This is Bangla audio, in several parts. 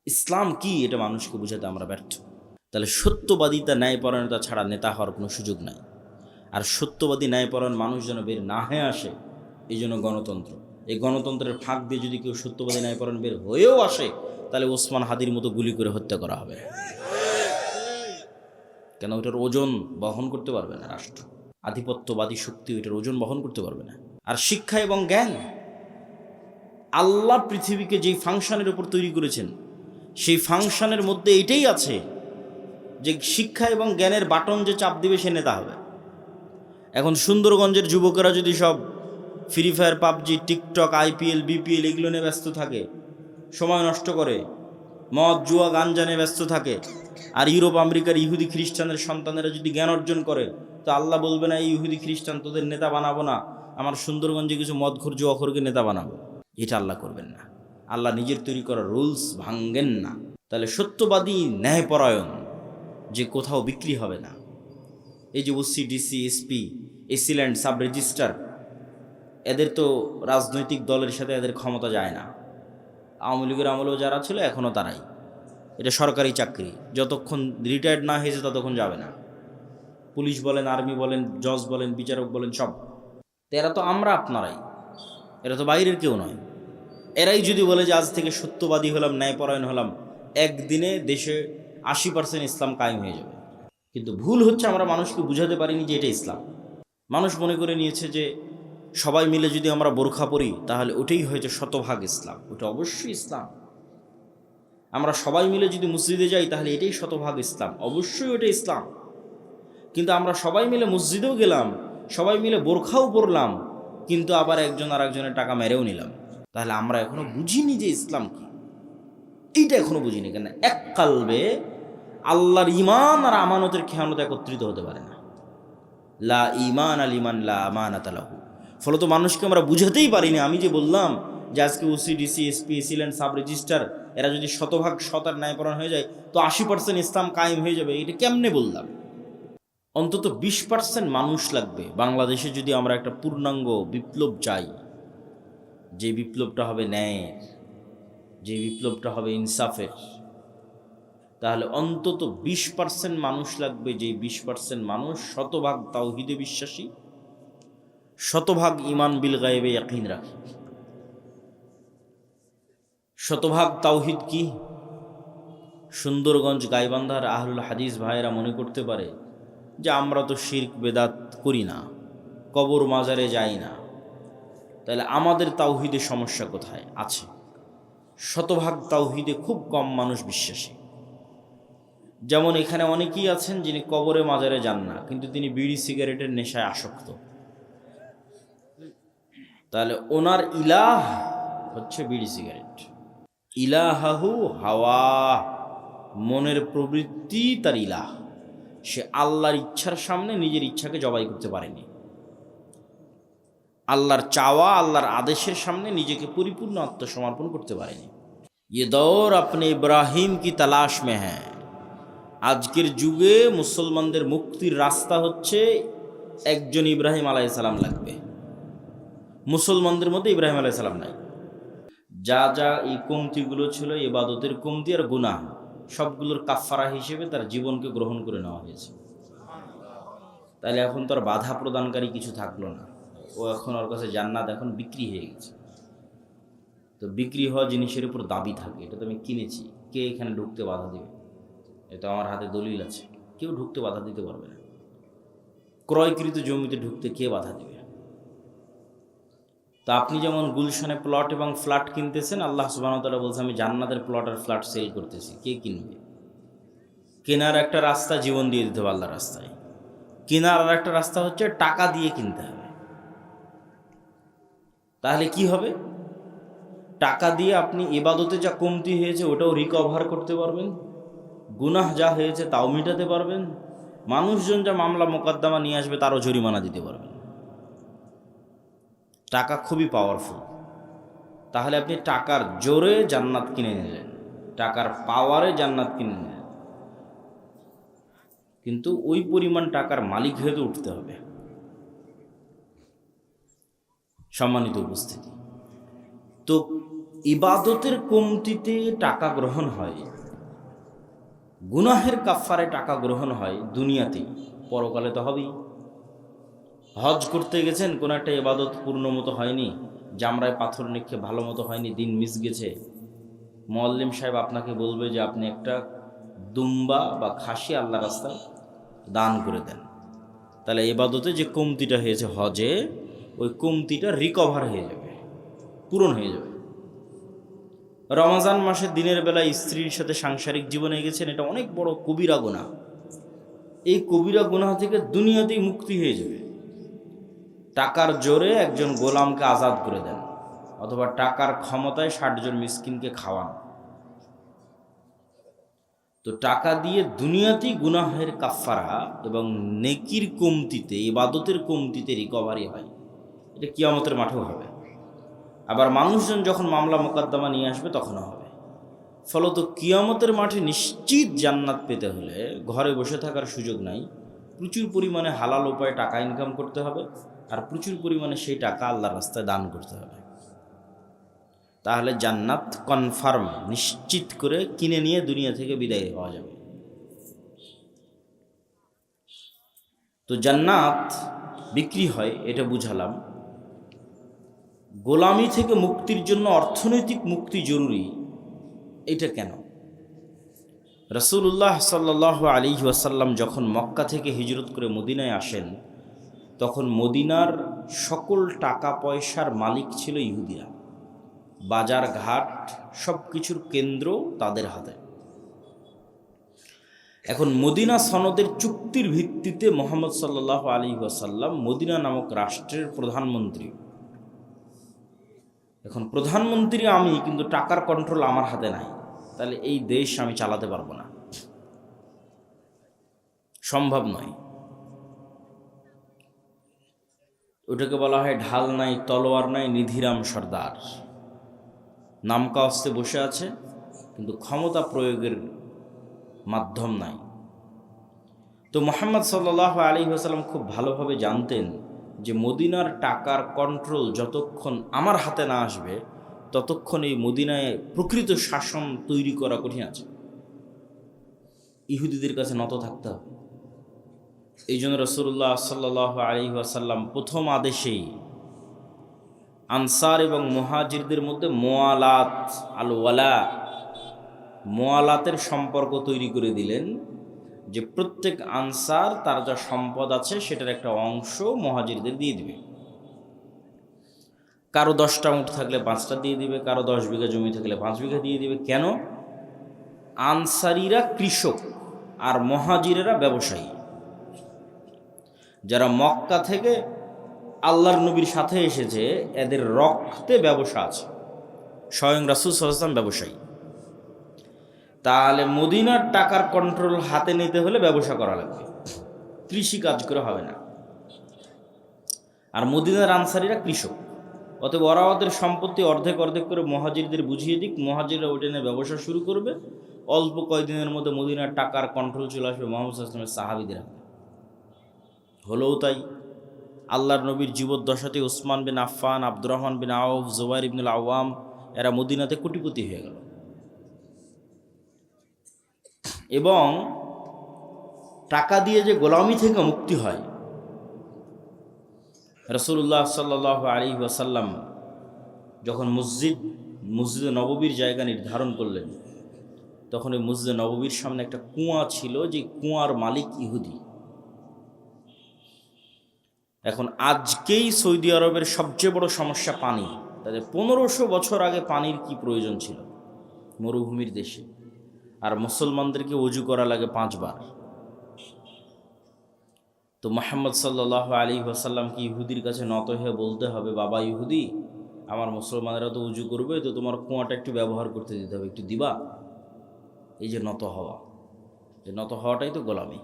ইসলাম কি এটা মানুষকে বোঝাতে আমরা ব্যর্থ। তাহলে সত্যবাদিতা, ন্যায়পরায়ণতা ছাড়া নেতা হওয়ার কোনো সুযোগ নাই। আর সত্যবাদী ন্যায়পরায়ণ মানুষ যেন বের না হয়ে আসে, এই জন্য গণতন্ত্র। এই গণতন্ত্রের ফাঁক দিয়ে যদি কেউ সত্যবাদী ন্যায়পরায়ণ বের হয়েও আসে, তাহলে ওসমান হাদির মতো গুলি করে হত্যা করা হবে। কেন? ওইটার ওজন বহন করতে পারবে না রাষ্ট্র। আধিপত্যবাদী শক্তি ওইটার ওজন বহন করতে পারবে না। আর শিক্ষা এবং জ্ঞান, আল্লাহ পৃথিবীকে যেই ফাংশনের উপর তৈরি করেছেন, সেই ফাংশনের মধ্যে এটাই আছে যে শিক্ষা এবং জ্ঞানের বাটন যে চাপ দিবে সে নেতা হবে। এখন সুন্দরগঞ্জের যুবকেরা যদি সব free fire, PUBG, TikTok, IPL, BPL এগুলো নিয়ে ব্যস্ত থাকে, সময় নষ্ট করে, মদ, জুয়া, গাঞ্জা নিয়ে ব্যস্ত থাকে, আর ইউরোপ আমেরিকার ইহুদি খ্রিস্টানের সন্তানেরা যদি জ্ঞান অর্জন করে, তো আল্লাহ বলবে না এই ইহুদি খ্রিস্টান তোদের নেতা বানাবো না, আমার সুন্দরগঞ্জে কিছু মদখোর, জুয়াখোরকে নেতা বানাবো। এটা আল্লাহ করবেন না। আল্লাহ নিজের তৈরি করা রুলস ভাঙ্গেন না। তাহলে সত্যবাদী, ন্যায়পরায়ণ যে কোথাও বিক্রি হবে না। এই যে OC, DC, SP, AC land, sub registrar, এদের তো রাজনৈতিক দলের সাথে এদের ক্ষমতা যায় না। আওয়ামী লীগের আমলেও যারা ছিল এখনও তারাই। এটা সরকারি চাকরি, যতক্ষণ রিটায়ার্ড না হয়েছে ততক্ষণ যাবে না। পুলিশ বলেন, আর্মি বলেন, জজ বলেন, বিচারক বলেন, সব তো এরা তো আমরা আপনারাই, এরা তো বাইরের কেউ নয়। এরাই যদি বলে যে আজ থেকে সত্যবাদী হলাম, ন্যায়পরায়ণ হলাম, একদিনে দেশে 80% ইসলাম কায়েম হয়ে যাবে। কিন্তু ভুল হচ্ছে আমরা মানুষকে বুঝাতে পারিনি যে এটা ইসলাম। মানুষ মনে করে নিয়েছে যে সবাই মিলে যদি আমরা বোরখা পরি তাহলে ওটাই হয়তো শতভাগ ইসলাম। ওটা অবশ্যই ইসলাম। আমরা সবাই মিলে যদি মসজিদে যাই তাহলে এটাই শতভাগ ইসলাম, অবশ্যই ওটা ইসলাম। কিন্তু আমরা সবাই মিলে মসজিদেও গেলাম, সবাই মিলে বোরখাও পরলাম, কিন্তু আবার একজন আর একজনের টাকা মেরেও নিলাম, তাহলে আমরা এখনো বুঝিনি যে ইসলাম কি। এইটা এখনো বুঝিনি। কেন? এক কালবে আল্লাহর ইমান আর আমানতের খেয়ানত একত্রিত হতে পারে না। লা ইমান আল ইমান লা আমানাত লাহু। ফলত মানুষকে আমরা বুঝাতেই পারিনি। আমি যে বললাম যে আজকে OC, DC, SP, AC land, sub registrar এরা যদি শতভাগ সৎ আর ন্যায়পরায়ণ হয়ে যায় তো 80% ইসলাম কায়েম হয়ে যাবে। এটা কেমনে বললাম? অন্তত 20% মানুষ লাগবে বাংলাদেশে যদি আমরা একটা পূর্ণাঙ্গ বিপ্লব চাই, যে বিপ্লবটা হবে ন্যায়ের, যে বিপ্লবটা হবে ইনসাফের, তাহলে অন্তত 20% মানুষ লাগবে, যে 20% মানুষ শতভাগ তাওহীদে বিশ্বাসী, শতভাগ ইমান বিল গায়েবে ইয়াকিন রাখে। শতভাগ তাওহীদ কি? সুন্দরগঞ্জ, গাইবান্ধার আহলুল হাদিস ভাইয়েরা মনে করতে পারে যে আমরা তো শিরক বেদাত করি না, কবর মাজারে যাই না, তাহলে আমাদের তাওহীদে সমস্যা কোথায়? আছে। শতভাগ তাওহীদে খুব কম মানুষ বিশ্বাসী। যেমন এখানে অনেকেই আছেন যিনি কবরে মাজারে যান না, কিন্তু তিনি বিড়ি সিগারেটের নেশায় আসক্ত। তাহলে ওনার ইলাহ হচ্ছে বিড়ি সিগারেট। ইলাহাহু হাওয়া, মনের প্রবৃত্তি তার ইলাহ। সে আল্লাহর ইচ্ছার সামনে নিজের ইচ্ছাকে জবাই করতে পারেনি। আল্লাহর চাওয়া, আল্লাহর আদেশের সামনে নিজেকে পরিপূর্ণ আত্মসমর্পণ করতে পারেনি। ये दौर अपने ইব্রাহিম কি তালাশ মে হ্যাঁ। আজকের যুগে মুসলমানদের মুক্তির রাস্তা হচ্ছে একজন ইব্রাহিম আলাইহিস সালাম লাগবে। মুসলমানদের মধ্যে ইব্রাহিম আলাইহিস সালাম নাই। যা যা এই কমতিগুলো ছিল, ইবাদতের কমতি আর গুনাহ, সবগুলোর কাফারা হিসেবে তার জীবনকে গ্রহণ করে নেওয়া হয়েছে। তাহলে এখন তো আর বাধা প্রদানকারী কিছু থাকলো না। ও এখন ওর কাছে জান্নাত এখন বিক্রি হয়ে গেছে। তো বিক্রি হওয়া জিনিসের উপর দাবি থাকে, এটা তো আমি কিনেছি, কে এখানে ঢুকতে বাধা দেবে? এটা আমার হাতে দলিল আছে, কেউ ঢুকতে বাধা দিতে পারবে না। ক্রয়কৃত জমিতে ঢুকতে কে বাধা দেবে? তা আপনি যেমন গুলশানে প্লট এবং ফ্ল্যাট কিনতেছেন, আল্লাহ সুবহানাহু ওয়া তাআলা বলছে আমি জান্নাতের প্লট আর ফ্ল্যাট সেল করতেছি, কে কিনবে? কেনার একটা রাস্তা জীবন দিয়ে দিতে হবে আল্লাহর রাস্তায়, কেনার আর একটা রাস্তা হচ্ছে টাকা দিয়ে কিনতে হবে। তাহলে কি হবে? টাকা দিয়ে আপনি ইবাদতে যা কমতি হয়েছে ওটাও রিকভার করতে পারবেন, গুনাহ যা হয়েছে তাও মেটাতে পারবেন, মানুষজন যা মামলা মোকদ্দমা নিয়ে আসবে তারও জরিমানা দিতে পারবেন। টাকা খুবই পাওয়ারফুল। তাহলে আপনি টাকার জোরে জান্নাত কিনে নিলেন, টাকার পাওয়ারে জান্নাত কিনে নিলেন, কিন্তু ওই পরিমাণ টাকার মালিক হয়ে তো উঠতে হবে। সম্মানিত উপস্থিতি, তো ইবাদতের কমতিতে টাকা গ্রহণ হয়, গুনাহের কাফারে টাকা গ্রহণ হয় দুনিয়াতেই, পরকালে তো হবেই। হজ করতে গেছেন, কোনো একটা ইবাদত পূর্ণ মতো হয়নি, জামরায় পাথর নিক্ষেপ ভালো মতো হয়নি, দিন মিস গেছে, মুআল্লিম সাহেব আপনাকে বলবে যে আপনি একটা দুম্বা বা খাসি আল্লাহ রাস্তায় দান করে দেন। তাহলে ইবাদতে যে কমতিটা হয়েছে হজে, ওই কমতিটা রিকভার হয়ে যাবে, পূরণ হয়ে যাবে। রমজান মাসে দিনের বেলা স্ত্রীর সাথে সাংসারিক জীবনে গেছেন, এটা অনেক বড় কবিরা গুনাহ। এই কবিরা গুনাহ থেকে দুনিয়াতেই মুক্তি হয়ে যাবে। টাকার জোরে একজন গোলামকে আজাদ করে দেন, অথবা টাকার ক্ষমতায় 60 জন মিসকিনকে খাওয়ান। তো টাকা দিয়ে দুনিয়াতেই গুনাহের কাফারা এবং নেকির কমতিতে, ইবাদতের কমতিতে রিকভারি হয়। এটা কিয়ামতের মাঠেও হবে। আবার মানুষজন যখন মামলা মোকদ্দমা নিয়ে আসবে তখনও হবে। ফলত কিয়ামতের মাঠে নিশ্চিত জান্নাত পেতে হলে ঘরে বসে থাকার সুযোগ নাই। প্রচুর পরিমাণে হালাল উপায়ে টাকা ইনকাম করতে হবে, আর প্রচুর পরিমাণে সেই টাকা আল্লাহর রাস্তায় দান করতে হবে। তাহলে জান্নাত কনফার্ম, নিশ্চিত করে কিনে নিয়ে দুনিয়া থেকে বিদায় হওয়া যাবে। তো জান্নাত বিক্রি হয়, এটা বুঝালাম। গোলামি থেকে মুক্তির জন্য অর্থনৈতিক মুক্তি জরুরি, এটা কেন? রাসূলুল্লাহ সাল্লাল্লাহু আলাইহি ওয়াসাল্লাম যখন মক্কা থেকে হিজরত করে মদিনায় আসেন, তখন মদিনার সকল টাকা পয়সার মালিক ছিল ইহুদিরা। বাজার ঘাট সব কিছুর কেন্দ্র তাদের হাতে। এখন মদিনা সনদের চুক্তির ভিত্তিতে মুহাম্মদ সাল্লাল্লাহু আলাইহি ওয়াসাল্লাম মদিনা নামক রাষ্ট্রের প্রধানমন্ত্রী। এখন প্রধানমন্ত্রী আমি, কিন্তু টাকার কন্ট্রোল আমার হাতে নাই, তাহলে এই দেশ আমি চালাতে পারবো না, সম্ভব নয়। ওটাকে বলা হয় ঢাল নাই, তলোয়ার নাই, নিধিরাম সর্দার। নামকা অস্তে বসে আছে, কিন্তু ক্ষমতা প্রয়োগের মাধ্যম নাই। তো মুহাম্মদ সাল্লাল্লাহু আলাইহি ওয়াসাল্লাম খুব ভালোভাবে জানতেন যে মদিনার টাকার কন্ট্রোল যতক্ষণ আমার হাতে না আসবে, ততক্ষণ এই মদিনায় প্রকৃত শাসন তৈরি করা কঠিন আছে। ইহুদিদের কাছে নত থাকতে হবে। এই জন্য রাসূলুল্লাহ সাল্লাল্লাহু আলাইহি ওয়াসাল্লাম প্রথম আদেশেই আনসার এবং মুহাজিরদের মধ্যে মুআলাত, আল ওয়ালা, মুআলাতের সম্পর্ক তৈরি করে দিলেন, যে প্রত্যেক আনসার তার যা সম্পদ আছে সেটার একটা অংশ মুহাজিরদের দিয়ে দিবে। কারো 10টা উট থাকলে 5টা দিয়ে দিবে, কারো 10 বিঘা জমি থাকলে 5 বিঘা দিয়ে দিবে। কেন? আনসারীরা কৃষক আর মুহাজিরেরা ব্যবসায়ী, যারা মক্কা থেকে আল্লাহর নবীর সাথে এসেছে, এদের রক্তে ব্যবসা আছে। স্বয়ং রাসূল সাল্লাল্লাহু আলাইহি ওয়াসাল্লাম ব্যবসায়ী। তাহলে মদিনার টাকার কন্ট্রোল হাতে নিতে হলে ব্যবসা করা লাগবে, কৃষি কাজ করে হবে না। আর মদিনার আনসারীরা কৃষক, অতএব ওরা ওদের সম্পত্তি অর্ধেক অর্ধেক করে মুহাজিরদের বুঝিয়ে দিক, মুহাজিররা ওইটা নিয়ে ব্যবসা শুরু করবে। অল্প কয়েকদিনের মধ্যে মদিনার টাকার কন্ট্রোল চলে আসবে মুহাম্মদ সাল্লাল্লাহু আলাইহি ওয়াসাল্লামের সাহাবীদের হাতে। হলেও তাই। আল্লাহর নবীর জীবদ্দশাতে উসমান বিন আফফান, আব্দুর রহমান বিন আউফ, জুবাইর ইবনুল আওয়াম, এরা মদিনাতে কোটিপতি হয়ে গেল। এবং টাকা দিয়ে যে গোলামি থেকে মুক্তি হয়, রাসূলুল্লাহ সাল্লাল্লাহু আলাইহি ওয়াসাল্লাম যখন মসজিদে নববীর জায়গা নির্ধারণ করলেন, তখন ওই মসজিদে নববীর সামনে একটা কুয়া ছিল, যে কুয়ার মালিক ইহুদি। এখন আজকেই সৌদি আরবের সবচেয়ে বড় সমস্যা পানি। তাদের 1500 বছর আগে পানির কি প্রয়োজন ছিল মরুভূমির দেশে, আর মুসলমানদেরকে ওযু করা লাগে 5 বার। তো মুহাম্মদ সাল্লাল্লাহু আলাইহি ওয়াসাল্লাম কি ইহুদির কাছে নত হয়ে বলতে হবে, বাবা ইহুদি, আমার মুসলমানেরা তো ওযু করবে, তো তোমার কুয়াটা একটু ব্যবহার করতে দিতে হবে, একটু দিবা? এই যে নত হওয়া, যে নত হওয়াটাই তো গোলামি।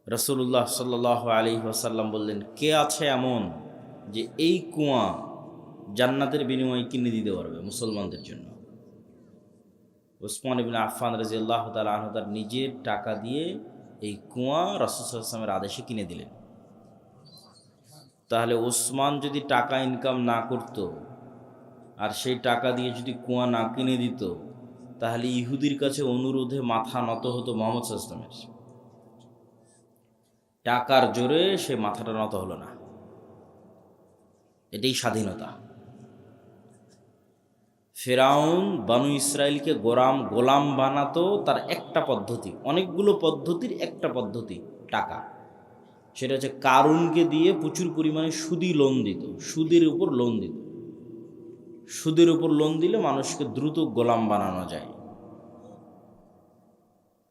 রাসূলুল্লাহ সাল্লাল্লাহু আলাইহি ওয়াসাল্লাম বললেন, কে আছে এমন যে এই কুয়া জান্নাতের বিনিময়ে কিনে দিতে পারবে মুসলমানদের জন্য? উসমান ইবনে আফফান রাদিয়াল্লাহু তাআলা আনহু তার নিজের টাকা দিয়ে এই কুয়া রাসূল সাল্লাল্লাহু আলাইহি ওয়াসাল্লামের আদেশে কিনে দিলেন। তাহলে ওসমান যদি টাকা ইনকাম না করত, আর সেই টাকা দিয়ে যদি কুয়া না কিনে দিত, তাহলে ইহুদির কাছে অনুরোধে মাথা নত হতো মুহাম্মদ সাল্লাল্লাহু আলাইহি ওয়াসাল্লামের। টাকার জোরে সে মাথাটা নত হলো না। এটাই স্বাধীনতা। ফেরাউন বানু ইসরায়েলকে গোলাম বানাতো, তার একটা পদ্ধতি, অনেকগুলো পদ্ধতির একটা পদ্ধতি টাকা। সেটা হচ্ছে কারুনকে দিয়ে প্রচুর পরিমাণে সুদি লোন দিত, সুদের উপর লোন দিত। সুদের উপর লোন দিলে মানুষকে দ্রুত গোলাম বানানো যায়।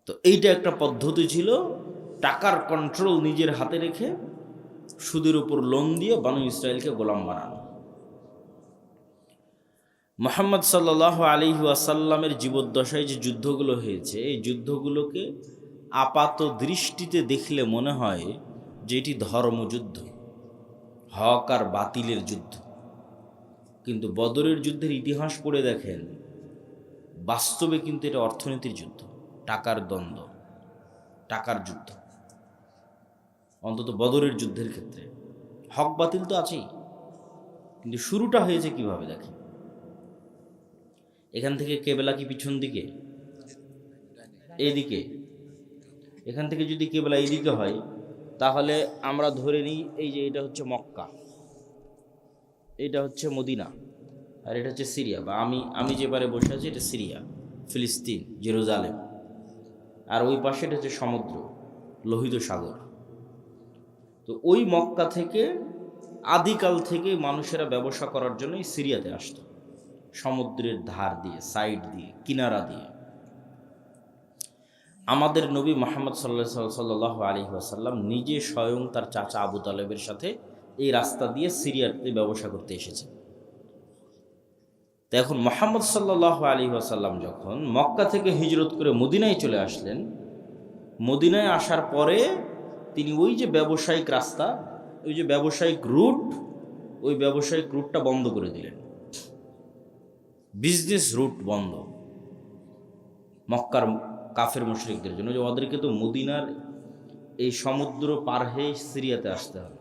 তো এইটা একটা পদ্ধতি ছিল, টাকার কন্ট্রোল নিজের হাতে রেখে সুদের উপর লোন দিয়ে বানু ইসরায়েলকে গোলাম বানানো। মুহাম্মদ সাল্লাল্লাহু আলাইহি ওয়াসাল্লামের জীবদ্দশায় যে যুদ্ধগুলো হয়েছে, এই যুদ্ধগুলোকে আপাত দৃষ্টিতে দেখলে মনে হয় যে এটি ধর্মযুদ্ধ, হক আর বাতিলের যুদ্ধ। কিন্তু বদরের যুদ্ধের ইতিহাস পড়ে দেখেন, বাস্তবে কিন্তু এটা অর্থনীতির যুদ্ধ, টাকার দ্বন্দ্ব, টাকার যুদ্ধ। অন্তত বদরের যুদ্ধের ক্ষেত্রে হক বাতিল তো আছেই, কিন্তু শুরুটা হয়েছে কিভাবে দেখেন। এখান থেকে কেবলা কি পিছন দিকে, এইদিকে। এখান থেকে যদি কেবলা এইদিকে হয়, তাহলে আমরা ধরে নিই এই যে এটা হচ্ছে মক্কা, এটা হচ্ছে মদিনা, আর এটা হচ্ছে সিরিয়া, বা আমি যে পারে বসে আছি এটা সিরিয়া, ফিলিস্তিন, জেরুজালেম। আর ওই পাশে এটা হচ্ছে সমুদ্র, লোহিত সাগর। তো ওই মক্কা থেকে আদিকাল থেকে মানুষেরা ব্যবসা করার জন্য সিরিয়াতে আসতো, সমুদ্রের ধার দিয়ে, সাইড দিয়ে, কিনারা দিয়ে। আমাদের নবী মুহাম্মদ সাল্লাল্লাহু আলাইহি ওয়াসাল্লাম নিজে স্বয়ং তার চাচা আবু তালেবের সাথে এই রাস্তা দিয়ে সিরিয়াতে ব্যবসা করতে এসেছেন। তো এখন মুহাম্মদ সাল্লাল্লাহু আলাইহি ওয়াসাল্লাম যখন মক্কা থেকে হিজরত করে মদিনায় চলে আসলেন, মদিনায় আসার পরে তিনি ওই যে ব্যবসায়িক রাস্তা, ওই যে ব্যবসায়িক রুট, ওই ব্যবসায়িক রুটটা বন্ধ করে দিলেন। বিজনেস রুট বন্ধ মক্কার কাফের মুশরিকদের জন্য, যে ওদেরকে তো মদিনার এই সমুদ্র পার হয়ে সিরিয়াতে আসতে হবে।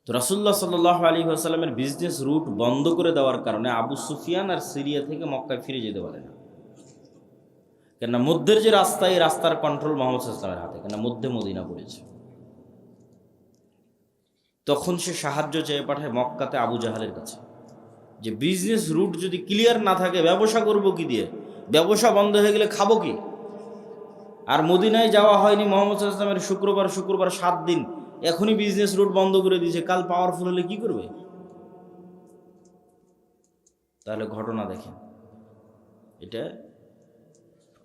তো রাসূলুল্লাহ সাল্লাল্লাহু আলাইহি ওয়াসাল্লামের বিজনেস রুট বন্ধ করে দেওয়ার কারণে আবু সুফিয়ান আর সিরিয়া থেকে মক্কায় ফিরে যেতে পারে না। কেননা মধ্যের যে রাস্তা, এই রাস্তার কন্ট্রোল মুহাম্মদ সাল্লাল্লাহু আলাইহি ওয়াসাল্লামের হাতে, কেননা মধ্যে মদিনা পড়েছে। তখন সে সাহায্য চেয়ে পাঠায় মক্কাতে আবু জাহালের কাছে, যে বিজনেস রুট যদি ক্লিয়ার না থাকে ব্যবসা করব কি দিয়ে, ব্যবসা বন্ধ হয়ে গেলে খাবো কি। আর মদিনায় যাওয়া হয়নি মুহাম্মদ সাল্লাল্লাহু আলাইহি ওয়াসাল্লামের শুক্রবার 7 দিন, এখনই বিজনেস রুট বন্ধ করে দিয়েছে, কাল পাওয়ারফুল হলে কি করবে। তাহলে ঘটনা দেখেন, এটা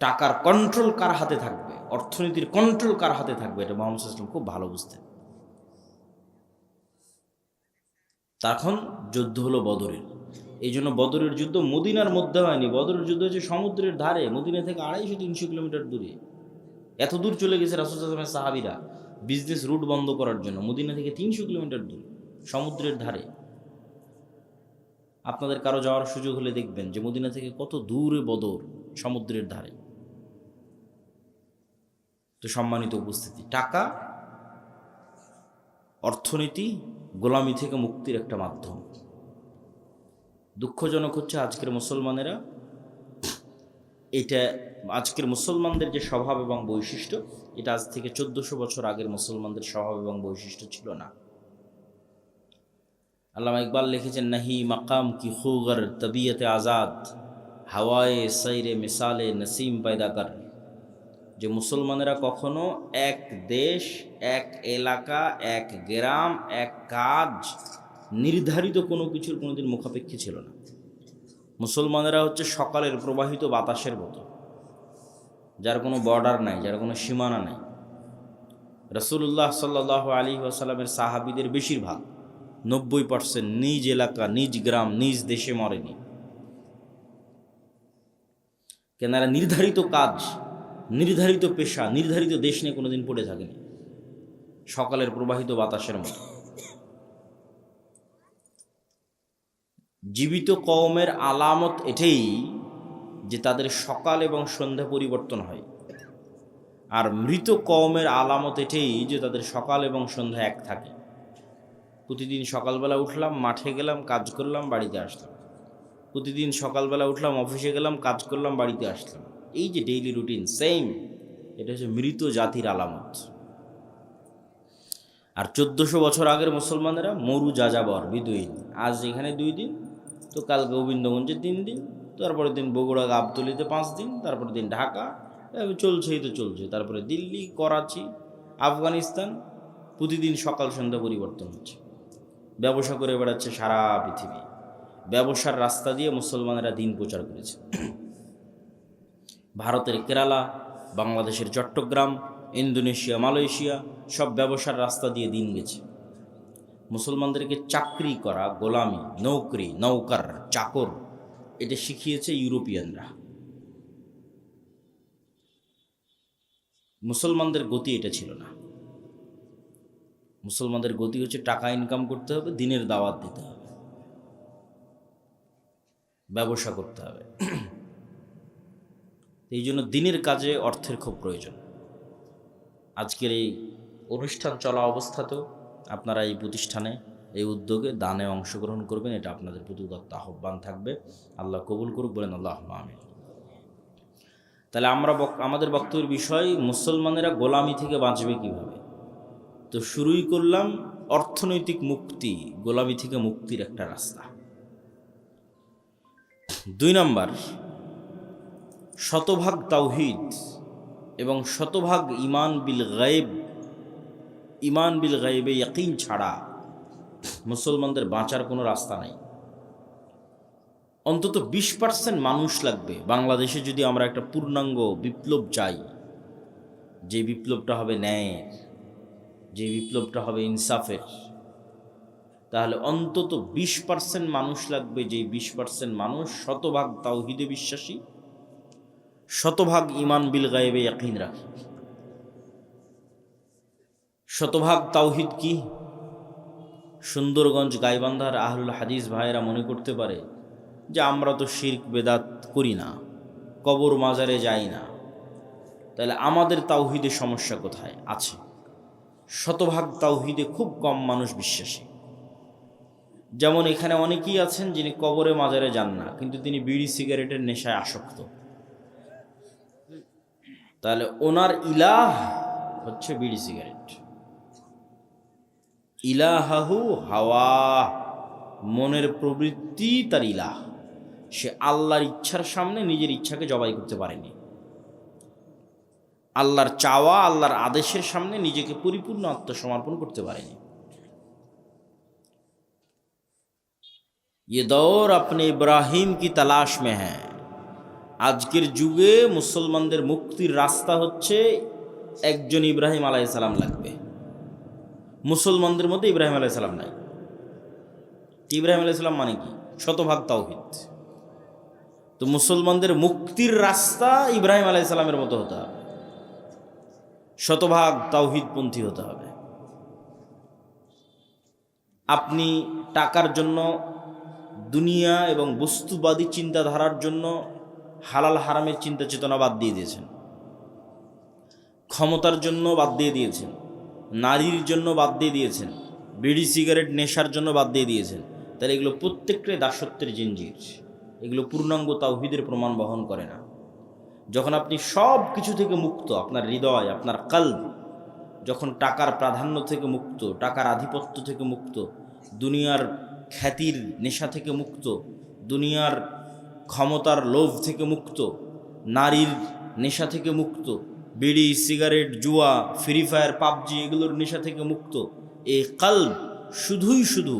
টাকার কন্ট্রোল কার হাতে থাকবে, অর্থনীতির কন্ট্রোল কার হাতে থাকবে, এটা মুহাম্মদ সাল্লাল্লাহু আলাইহি ওয়াসাল্লাম খুব ভালো বুঝতেন। তখন যুদ্ধ হলো বদরের। এই জন্য বদরের যুদ্ধ মদিনার মধ্যে হয়নি, বদরের যুদ্ধ হচ্ছে সমুদ্রের ধারে, মদিনা থেকে 250-300 কিলোমিটার দূরে। এত দূর চলে গেছে রাসূল সাল্লাল্লাহু আলাইহি ওয়াসাল্লামের সাহাবীরা বিজনেস রুট বন্ধ করার জন্য, মদিনা থেকে 300 কিলোমিটার দূর, সমুদ্রের ধারে। আপনাদের কারো যাওয়ার সুযোগ হলে দেখবেন যে মদিনা থেকে কত দূরে বদর, সমুদ্রের ধারে। তো সম্মানিত উপস্থিতি, টাকা অর্থনীতি গোলামি থেকে মুক্তির একটা মাধ্যম। দুঃখজনক হচ্ছে আজকের মুসলমানেরা, এটা আজকের মুসলমানদের যে স্বভাব এবং বৈশিষ্ট্য, এটা আজ থেকে 1400 বছর আগের মুসলমানদের স্বভাব এবং বৈশিষ্ট্য ছিল না। আল্লামা ইকবাল লিখেছেন, নাহি মাকাম কি খুগর তবিয়তে আজাদ, হাওয়ায়ে সাইরে মিসালে নসিম পয়দা কর। যে মুসলমানেরা কখনো এক দেশ, এক এলাকা, এক গ্রাম, এক কাজ, নির্ধারিত কোনো কিছুর কোনোদিন মুখাপেক্ষী ছিল না। মুসলমানেরা হচ্ছে সকালের প্রবাহিত বাতাসের মতো, যার কোনো বর্ডার নাই, যার কোনো সীমানা নাই। রাসূলুল্লাহ সাল্লাল্লাহু আলাইহি ওয়াসাল্লামের সাহাবীদের বেশিরভাগ 90% নিজ এলাকা, নিজ গ্রাম, নিজ দেশে মরেনি। কেনারা নির্ধারিত কাজ, নির্ধারিত পেশা, নির্ধারিত দেশ নিয়ে কোনোদিন পড়ে থাকেনি, সকালের প্রবাহিত বাতাসের মতো। জীবিত কওমের আলামত এটাই যে তাদের সকাল এবং সন্ধ্যা পরিবর্তন হয়, আর মৃত কওমের আলামত এটাই যে তাদের সকাল এবং সন্ধ্যা এক থাকে। প্রতিদিন সকালবেলা উঠলাম, মাঠে গেলাম, কাজ করলাম, বাড়িতে আসলাম। প্রতিদিন সকালবেলা উঠলাম, অফিসে গেলাম, কাজ করলাম, বাড়িতে আসলাম। এই যে ডেইলি রুটিন সেম, এটা হচ্ছে মৃত জাতির আলামত। আর 1400 বছর আগের মুসলমানেরা মরু যাযাবর, বিদুইন। আজ এখানে 2 দিন, তো কাল গোবিন্দগঞ্জে 3 দিন, তারপরের দিন বগুড়া গাবতলীতে 5 দিন, তারপরের দিন ঢাকা, চলছেই তো চলছে। তারপরে দিল্লি, করাচি, আফগানিস্তান, প্রতিদিন সকাল সন্ধ্যা পরিবর্তন হচ্ছে। ব্যবসা করে বেড়াচ্ছে সারা পৃথিবী। ব্যবসার রাস্তা দিয়ে মুসলমানেরা দিন প্রচার করেছে। ভারতের কেরালা, বাংলাদেশের চট্টগ্রাম, ইন্দোনেশিয়া, মালয়েশিয়া, সব ব্যবসার রাস্তা দিয়ে দিন গেছে। মুসলমানদেরকে চাকরি করা, গোলামি, নৌকরি, নৌকার, চাকর, এটা শিখিয়েছে ইউরোপিয়ানরা। মুসলমানদের গতি এটা ছিল না। মুসলমানদের গতি হচ্ছে টাকা ইনকাম করতে হবে, দিনের দাওয়াত দিতে হবে, ব্যবসা করতে হবে। এই জন্য দিনের কাজে অর্থের খুব প্রয়োজন। আজকের এই অনুষ্ঠান চলা অবস্থাতেও আপনারা এই প্রতিষ্ঠানে, এই উদ্যোগে দানে অংশগ্রহণ করবেন, এটা আপনাদের প্রতি উদাত্ত আহ্বান থাকবে। আল্লাহ কবুল করুক, বলেন আল্লাহুম্মা আমিন। তাহলে আমাদের বক্তব্যের বিষয়, মুসলমানেরা গোলামি থেকে বাঁচবে কিভাবে। তো শুরুই করলাম অর্থনৈতিক মুক্তি, গোলামি থেকে মুক্তির একটা রাস্তা। 2 নম্বর, শতভাগ তাওহীদ এবং শতভাগ ঈমান বিল গায়ব। ঈমান বিল গায়বে ইয়াকিন ছাড়া মুসলমানদের বাঁচার কোনো রাস্তা নাই। অন্তত 20% মানুষ লাগবে বাংলাদেশে যদি আমরা একটা পূর্ণাঙ্গ বিপ্লব চাই, যে বিপ্লবটা হবে ন্যায়ের, যে বিপ্লবটা হবে ইনসাফের, তাহলে অন্তত 20% মানুষ লাগবে, যে 20% মানুষ শতভাগ তাওহীদে বিশ্বাসী, শতভাগ ঈমান বিল গায়বে ইয়াকিন রাখে। শতভাগ তাওহীদ কি? সুন্দরগঞ্জ গাইবান্ধার আহলুল হাদিস ভাইয়েরা মনে করতে পারে যে আমরা তো শিরক বেদাত করি না, কবর মাজারে যাই না, তাহলে আমাদের তাওহীদে সমস্যা কোথায়? আছে। শতভাগ তাওহীদে খুব কম মানুষ বিশ্বাসী। যেমন এখানে অনেকেই আছেন যিনি কবরে মাজারে যান না, কিন্তু তিনি বিড়ি সিগারেটের নেশায় আসক্ত। তাহলে ওনার ইলাহ হচ্ছে বিড়ি সিগারেট। ইলাহাহু হাওয়া, মনের প্রবৃত্তি তার ইলাহ। সে আল্লাহর ইচ্ছার সামনে নিজের ইচ্ছাকে জবাই করতে পারেনি। আল্লাহর চাওয়া, আল্লাহর আদেশের সামনে নিজেকে পরিপূর্ণ আত্মসমর্পণ করতে পারেনি। ये दौर अपने इब्राहिम की तलाश में है। আজকের যুগে মুসলমানদের মুক্তির রাস্তা হচ্ছে একজন ইব্রাহিম আলাইহিস সালাম লাগবে। মুসলমানদের মধ্যে ইব্রাহিম আলাইহিস সালাম নাই। ইব্রাহিম আলাইহিস সালাম মানে কি? শতভাগ তাওহীদ। তো মুসলমানদের মুক্তির রাস্তা ইব্রাহিম আলাইহিস সালামের মতো হতে হবে, শতভাগ তাওহীদপন্থী হতে হবে। আপনি টাকার জন্য, দুনিয়া এবং বস্তুবাদী চিন্তাধারার জন্য হালাল হারামের চিন্তা চেতনা বাদ দিয়ে দিয়েছেন, ক্ষমতার জন্য বাদ দিয়ে দিয়েছেন, নারীর জন্য বাদ দিয়ে দিয়েছেন, বিড়ি সিগারেট নেশার জন্য বাদ দিয়ে দিয়েছেন। তাহলে এগুলো প্রত্যেকটাই দাসত্বের জিনজির। এগুলো পূর্ণাঙ্গ তাওহীদের প্রমাণ বহন করে না। যখন আপনি সব কিছু থেকে মুক্ত, আপনার হৃদয়, আপনার কলব যখন টাকার প্রাধান্য থেকে মুক্ত, টাকার আধিপত্য থেকে মুক্ত, দুনিয়ার খ্যাতির নেশা থেকে মুক্ত, দুনিয়ার ক্ষমতার লোভ থেকে মুক্ত, নারীর নেশা থেকে মুক্ত, বিড়ি সিগারেট জুয়া ফ্রি ফায়ার পাবজি এগুলোর নেশা থেকে মুক্ত, এই কলব শুধু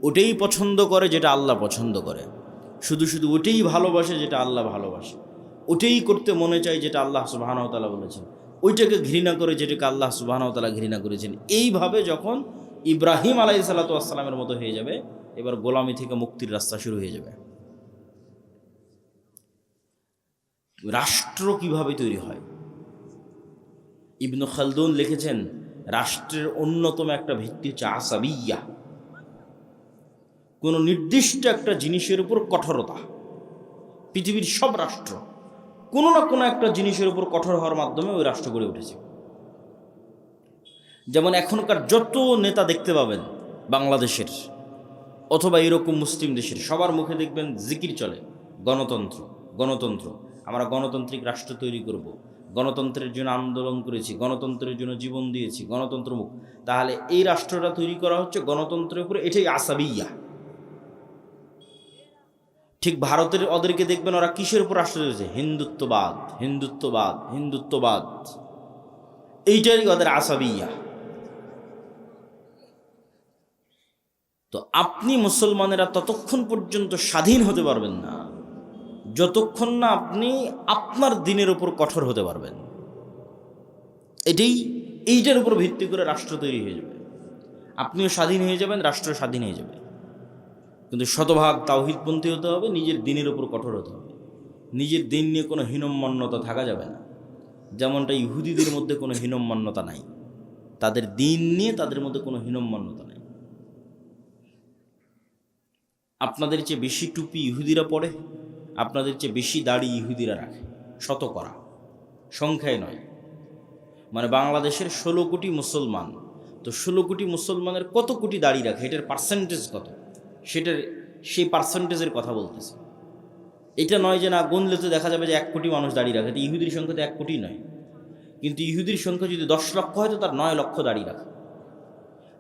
ওটাই পছন্দ করে যেটা আল্লাহ পছন্দ করে, শুধু ওটাই ভালোবাসে যেটা আল্লাহ ভালোবাসে, ওটাই করতে মনে চায় যেটা আল্লাহ সুবহানাহু ওয়া তাআলা বলেছেন, ওইটাকে ঘৃণা করে যেটাকে আল্লাহ সুবহানাহু ওয়া তাআলা ঘৃণা করেছেন। এইভাবে যখন ইব্রাহিম আলাইহিস সালাতু ওয়াস সালামের মতো হয়ে যাবে, এবার গোলামি থেকে মুক্তির রাস্তা শুরু হয়ে যাবে। রাষ্ট্র কিভাবে তৈরি হয়? ইবনে খালদুন লিখেছেন, রাষ্ট্রের অন্যতম একটা ভিত্তি হচ্ছে আসাবিয়া, কোনো নির্দিষ্ট একটা জিনিসের উপর কঠোরতা। পৃথিবীর সব রাষ্ট্র কোনো না কোনো একটা জিনিসের উপর কঠোর হওয়ার মাধ্যমে ওই রাষ্ট্র গড়ে উঠেছে। যেমন এখনকার যত নেতা দেখতে পাবেন, বাংলাদেশের অথবা এরকম মুসলিম দেশের সবার মুখে দেখবেন জিকির চলে, গণতন্ত্র গণতন্ত্র, আমরা গণতান্ত্রিক রাষ্ট্র তৈরি করব, গণতন্ত্রের জন্য আন্দোলন করেছি, গণতন্ত্রের জন্য জীবন দিয়েছি, গণতন্ত্রমুখ। তাহলে এই রাষ্ট্রটা তৈরি করা হচ্ছে গণতন্ত্রের উপরে, এটাই আসাবিয়া। ঠিক ভারতের ওদেরকে দেখবেন ওরা কিসের উপর রাষ্ট্র তৈরি, হিন্দুত্ববাদ হিন্দুত্ববাদ হিন্দুত্ববাদ, এইটাই ওদের আসাবিয়া। তো আপনি মুসলমানেরা ততক্ষণ পর্যন্ত স্বাধীন হতে পারবেন না যতক্ষণ না আপনি আপনার দিনের উপর কঠোর হতে পারবেন। এইটার উপর ভিত্তি করে রাষ্ট্র তৈরি হয়ে যাবে, আপনিও স্বাধীন হয়ে যাবেন, রাষ্ট্র স্বাধীন হয়ে যাবে। কিন্তু শতভাগ তাওহীদপন্থী হতে হবে, নিজের দিনের উপর কঠোর হতে হবে, নিজের দিন নিয়ে কোনো হীনম্মন্যতা থাকা যাবে না। যেমনটা ইহুদিদের মধ্যে কোনো হীনম্মন্যতা নাই, তাদের দিন নিয়ে তাদের মধ্যে কোনো হীনম্মন্যতা নাই। আপনাদের চেয়ে বেশি টুপি ইহুদিরা পরে, আপনাদের চেয়ে বেশি দাড়ি ইহুদিরা রাখে, শতকরা সংখ্যায় নয়। মানে বাংলাদেশের 16 কোটি মুসলমান, তো 16 কোটি মুসলমানের কত কোটি দাড়ি রাখে, এটার পার্সেন্টেজ কত, সেই পার্সেন্টেজের কথা বলতেছে। এটা নয় যে না গুনলে তো দেখা যাবে যে 1 কোটি মানুষ দাড়ি রাখে, তো ইহুদির সংখ্যা তো 1 কোটি নয়। কিন্তু ইহুদির সংখ্যা যদি 10 লক্ষ হয় তো তার 9 লক্ষ দাড়ি রাখে।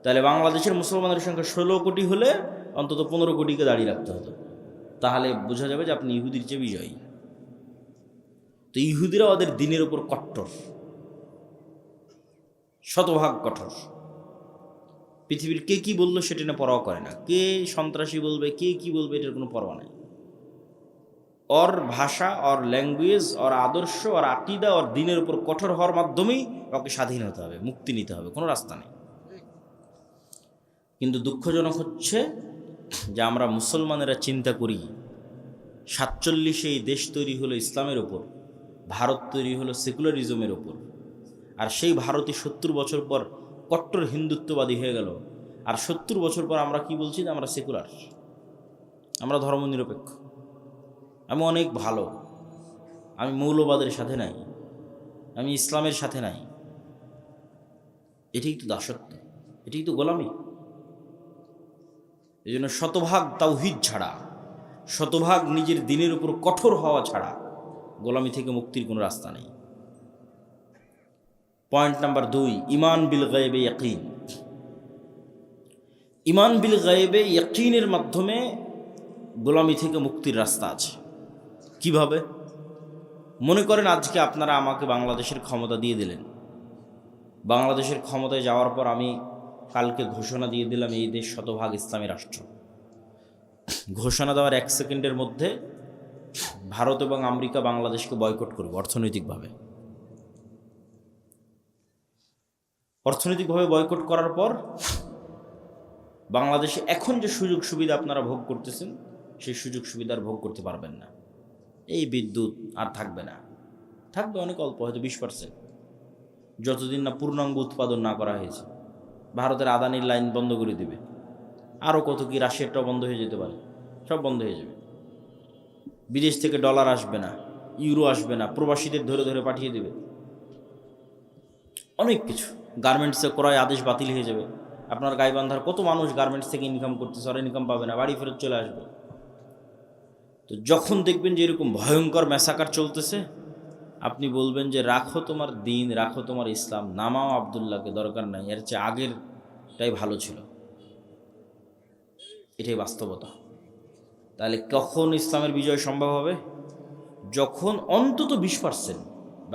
তাহলে বাংলাদেশের মুসলমানের সংখ্যা 16 কোটি হলে অন্তত 15 কোটিকে দাড়ি রাখতে হতো, তাহলে বোঝা যাবে যে আপনি ইহুদির চেয়ে বিজয়ী। তো ইহুদিরা ওদের দিনের উপর কট্টর, শতভাগ কঠোর। পৃথিবীর কে কি বললো সেটা না পরোয়া করে না, কে সন্ত্রাসী বলবে, কে কি বলবে, এটার কোনো পরোয়া নেই। ওর ভাষা, ওর ল্যাঙ্গুয়েজ, ওর আদর্শ, ওর আকিদা, ওর দিনের উপর কঠোর হওয়ার মাধ্যমেই ওকে স্বাধীন হতে হবে, মুক্তি নিতে হবে, কোনো রাস্তা নেই। কিন্তু দুঃখজনক হচ্ছে যে আমরা মুসলমানেরা চিন্তা করি 47-এ এই দেশ তৈরি হলো ইসলামের ওপর, ভারত তৈরি হলো সেকুলারিজমের ওপর, আর সেই ভারতই 70 বছর পর কট্টর হিন্দুত্ববাদী হয়ে গেল। আর 70 বছর পর আমরা কি বলছি, যে আমরা সেকুলার, আমরা ধর্মনিরপেক্ষ, আমি অনেক ভালো, আমি মৌলবাদের সাথে নাই, আমি ইসলামের সাথে নাই। এটাই তো দাসত্ব, এটাই তো গোলামি। এই জন্য শতভাগ তাওহীদ ছাড়া, শতভাগ নিজের দিনের উপর কঠোর হওয়া ছাড়া গোলামি থেকে মুক্তির কোনো রাস্তা নেই। পয়েন্ট নাম্বার 2, ঈমান বিল গায়বে ইয়াকিন। ঈমান বিল গায়বে ইয়াকিনের মাধ্যমে গোলামি থেকে মুক্তির রাস্তা আছে। কিভাবে? মনে করেন আজকে আপনারা আমাকে বাংলাদেশের ক্ষমতা দিয়ে দিলেন, বাংলাদেশের ক্ষমতায় যাওয়ার পর আমি কালকে ঘোষণা দিয়ে দিলাম এই দেশ শতভাগ ইসলামী রাষ্ট্র। ঘোষণা দেওয়ার 1 সেকেন্ডের মধ্যে ভারত এবং আমেরিকা বাংলাদেশকে বয়কট করবে অর্থনৈতিকভাবে। অর্থনৈতিকভাবে বয়কট করার পর বাংলাদেশে এখন যে সুযোগ সুবিধা আপনারা ভোগ করতেছেন, সেই সুযোগ সুবিধার ভোগ করতে পারবেন না। এই বিদ্যুৎ আর থাকবে না, থাকবে অনেক অল্প, হয়তো 20%, যতদিন না পূর্ণাঙ্গ উৎপাদন না করা হয়েছে। ভারতের আদানির লাইন বন্ধ করে দিবে, আরও কত কি, রাশিয়ারটাও বন্ধ হয়ে যেতে পারে, সব বন্ধ হয়ে যাবে। বিদেশ থেকে ডলার আসবে না, ইউরো আসবে না, প্রবাসীদের ধরে ধরে পাঠিয়ে দেবে, অনেক কিছু। গার্মেন্টসে ক্রয় আদেশ বাতিল হয়ে যাবে। আপনার গাইবান্ধার কত মানুষ গার্মেন্টস থেকে ইনকাম করতেছে, আর ইনকাম পাবে না, বাড়ি ফেরত চলে আসবে। তো যখন দেখবেন যে এরকম ভয়ঙ্কর ম্যাসাকার চলতেছে, আপনি বলবেন যে রাখো তোমার দিন, রাখো তোমার ইসলাম, নামাও আবদুল্লাহকে, দরকার নাই, এর চেয়ে আগেরটাই ভালো ছিল। এটাই বাস্তবতা। তাহলে কখন ইসলামের বিজয় সম্ভব হবে? যখন অন্তত 20%,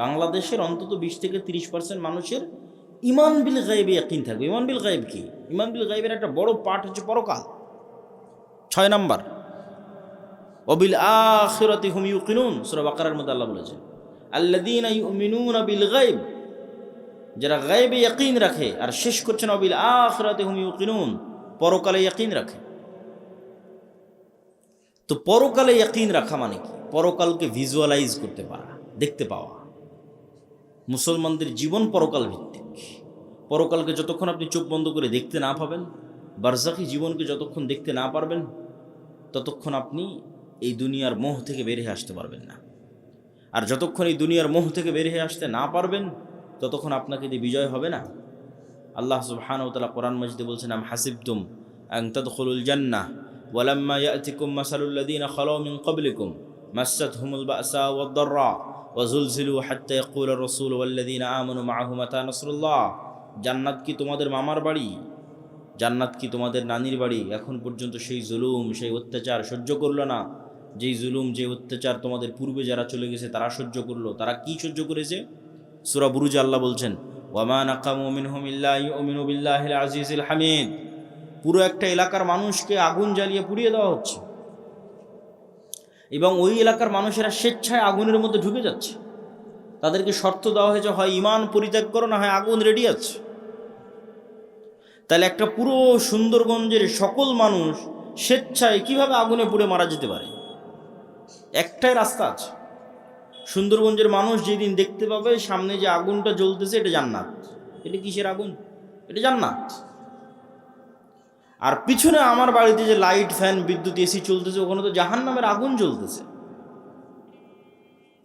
বাংলাদেশের অন্তত 20 থেকে 30% মানুষের ঈমান বিল গায়বে ইয়াকিন থাকবে। ঈমান বিল গায়ব কি? ঈমান বিল গায়বের একটা বড় পার্ট হচ্ছে পরকাল। 6 নাম্বার, ওয়াবিল আখিরাতি হুম ইউকিনুন, সূরা বাকারার মধ্যে আল্লাহ বলেছেন আল্লাযীনা ইউমিনুনা বিল গায়ব, যারা গায়বে ইয়াকিন রাখে। আর শেষ করছেন ওয়াবিল আখিরাতি হুম ইউকিনুন, পরকালে ইয়াকিন রাখে। তো পরকালে ইয়াকিন রাখা মানে কি? পরকালকে ভিজুয়ালাইজ করতে পারা, দেখতে পাওয়া। মুসলমানদের জীবন পরকাল ভিত্তিক। পরকালকে যতক্ষণ আপনি চোখ বন্ধ করে দেখতে না পাবেন, বারজাখি জীবনকে যতক্ষণ দেখতে না পারবেন, ততক্ষণ আপনি এই দুনিয়ার মোহ থেকে বের হয়ে আসতে পারবেন না। আর যতক্ষণ এই দুনিয়ার মোহ থেকে বের হয়ে আসতে না পারবেন, ততক্ষণ আপনাকে দিয়ে বিজয় হবে না। আল্লাহ সুবহানাহু ওয়া তাআলা কোরআন মাজিদে বলছেন, আম হাসিবতুম আন তাদখুলুল জান্নাহ ওয়ালাম্মা ইয়াতিকুম মাসালুল লাযীনা খালাউ মিন ক্বাবলিকুম মাসসাতহুমুল বা'সা ওয়াদ-দাররা ওয়াজুলজিলু হাত্তা ইয়াকুলা আর-রাসূলু ওয়াল্লাযীনা আমানু মা'আহু মাতা নাসরুল্লাহ। জান্নাত কি তোমাদের মামার বাড়ি? জান্নাত কি তোমাদের নানির বাড়ি? এখন পর্যন্ত সেই জুলুম, সেই অত্যাচার সহ্য করলো না। যেই জুলুম, যে অত্যাচার তোমাদের পূর্বে যারা চলে গেছে তারা সহ্য করলো। তারা কি সহ্য করেছে? সূরা বুরুজে আল্লাহ বলছেন, ওয়ামা নাকামু মিনহুম ইল্লা ইউমিনু বিল্লাহিল আজিজিল হামিদ। পুরো একটা এলাকার মানুষকে আগুন জ্বালিয়ে পুড়িয়ে দেওয়া হচ্ছে এবং ওই এলাকার মানুষেরা স্বেচ্ছায় আগুনের মধ্যে ঢুকে যাচ্ছে। তাদেরকে শর্ত দেওয়া হয়েছে, হয় ইমান পরিত্যাগ করো, না হয় আগুন রেডি আছে। তাহলে একটা পুরো সুন্দরগঞ্জের সকল মানুষ স্বেচ্ছায় কিভাবে আগুনে পুড়ে মারা যেতে পারে? একটাই রাস্তা আছে। সুন্দরগঞ্জের মানুষ যেদিন দেখতে পাবে সামনে যে আগুনটা জ্বলতেছে, এটা জান্নাত। এটা কিসের আগুন? এটা জান্নাত। আর পিছনে আমার বাড়িতে যে লাইট, ফ্যান, বিদ্যুৎ, এসি চলতেছে, ওখানে তো জাহান্নামের আগুন জ্বলতেছে।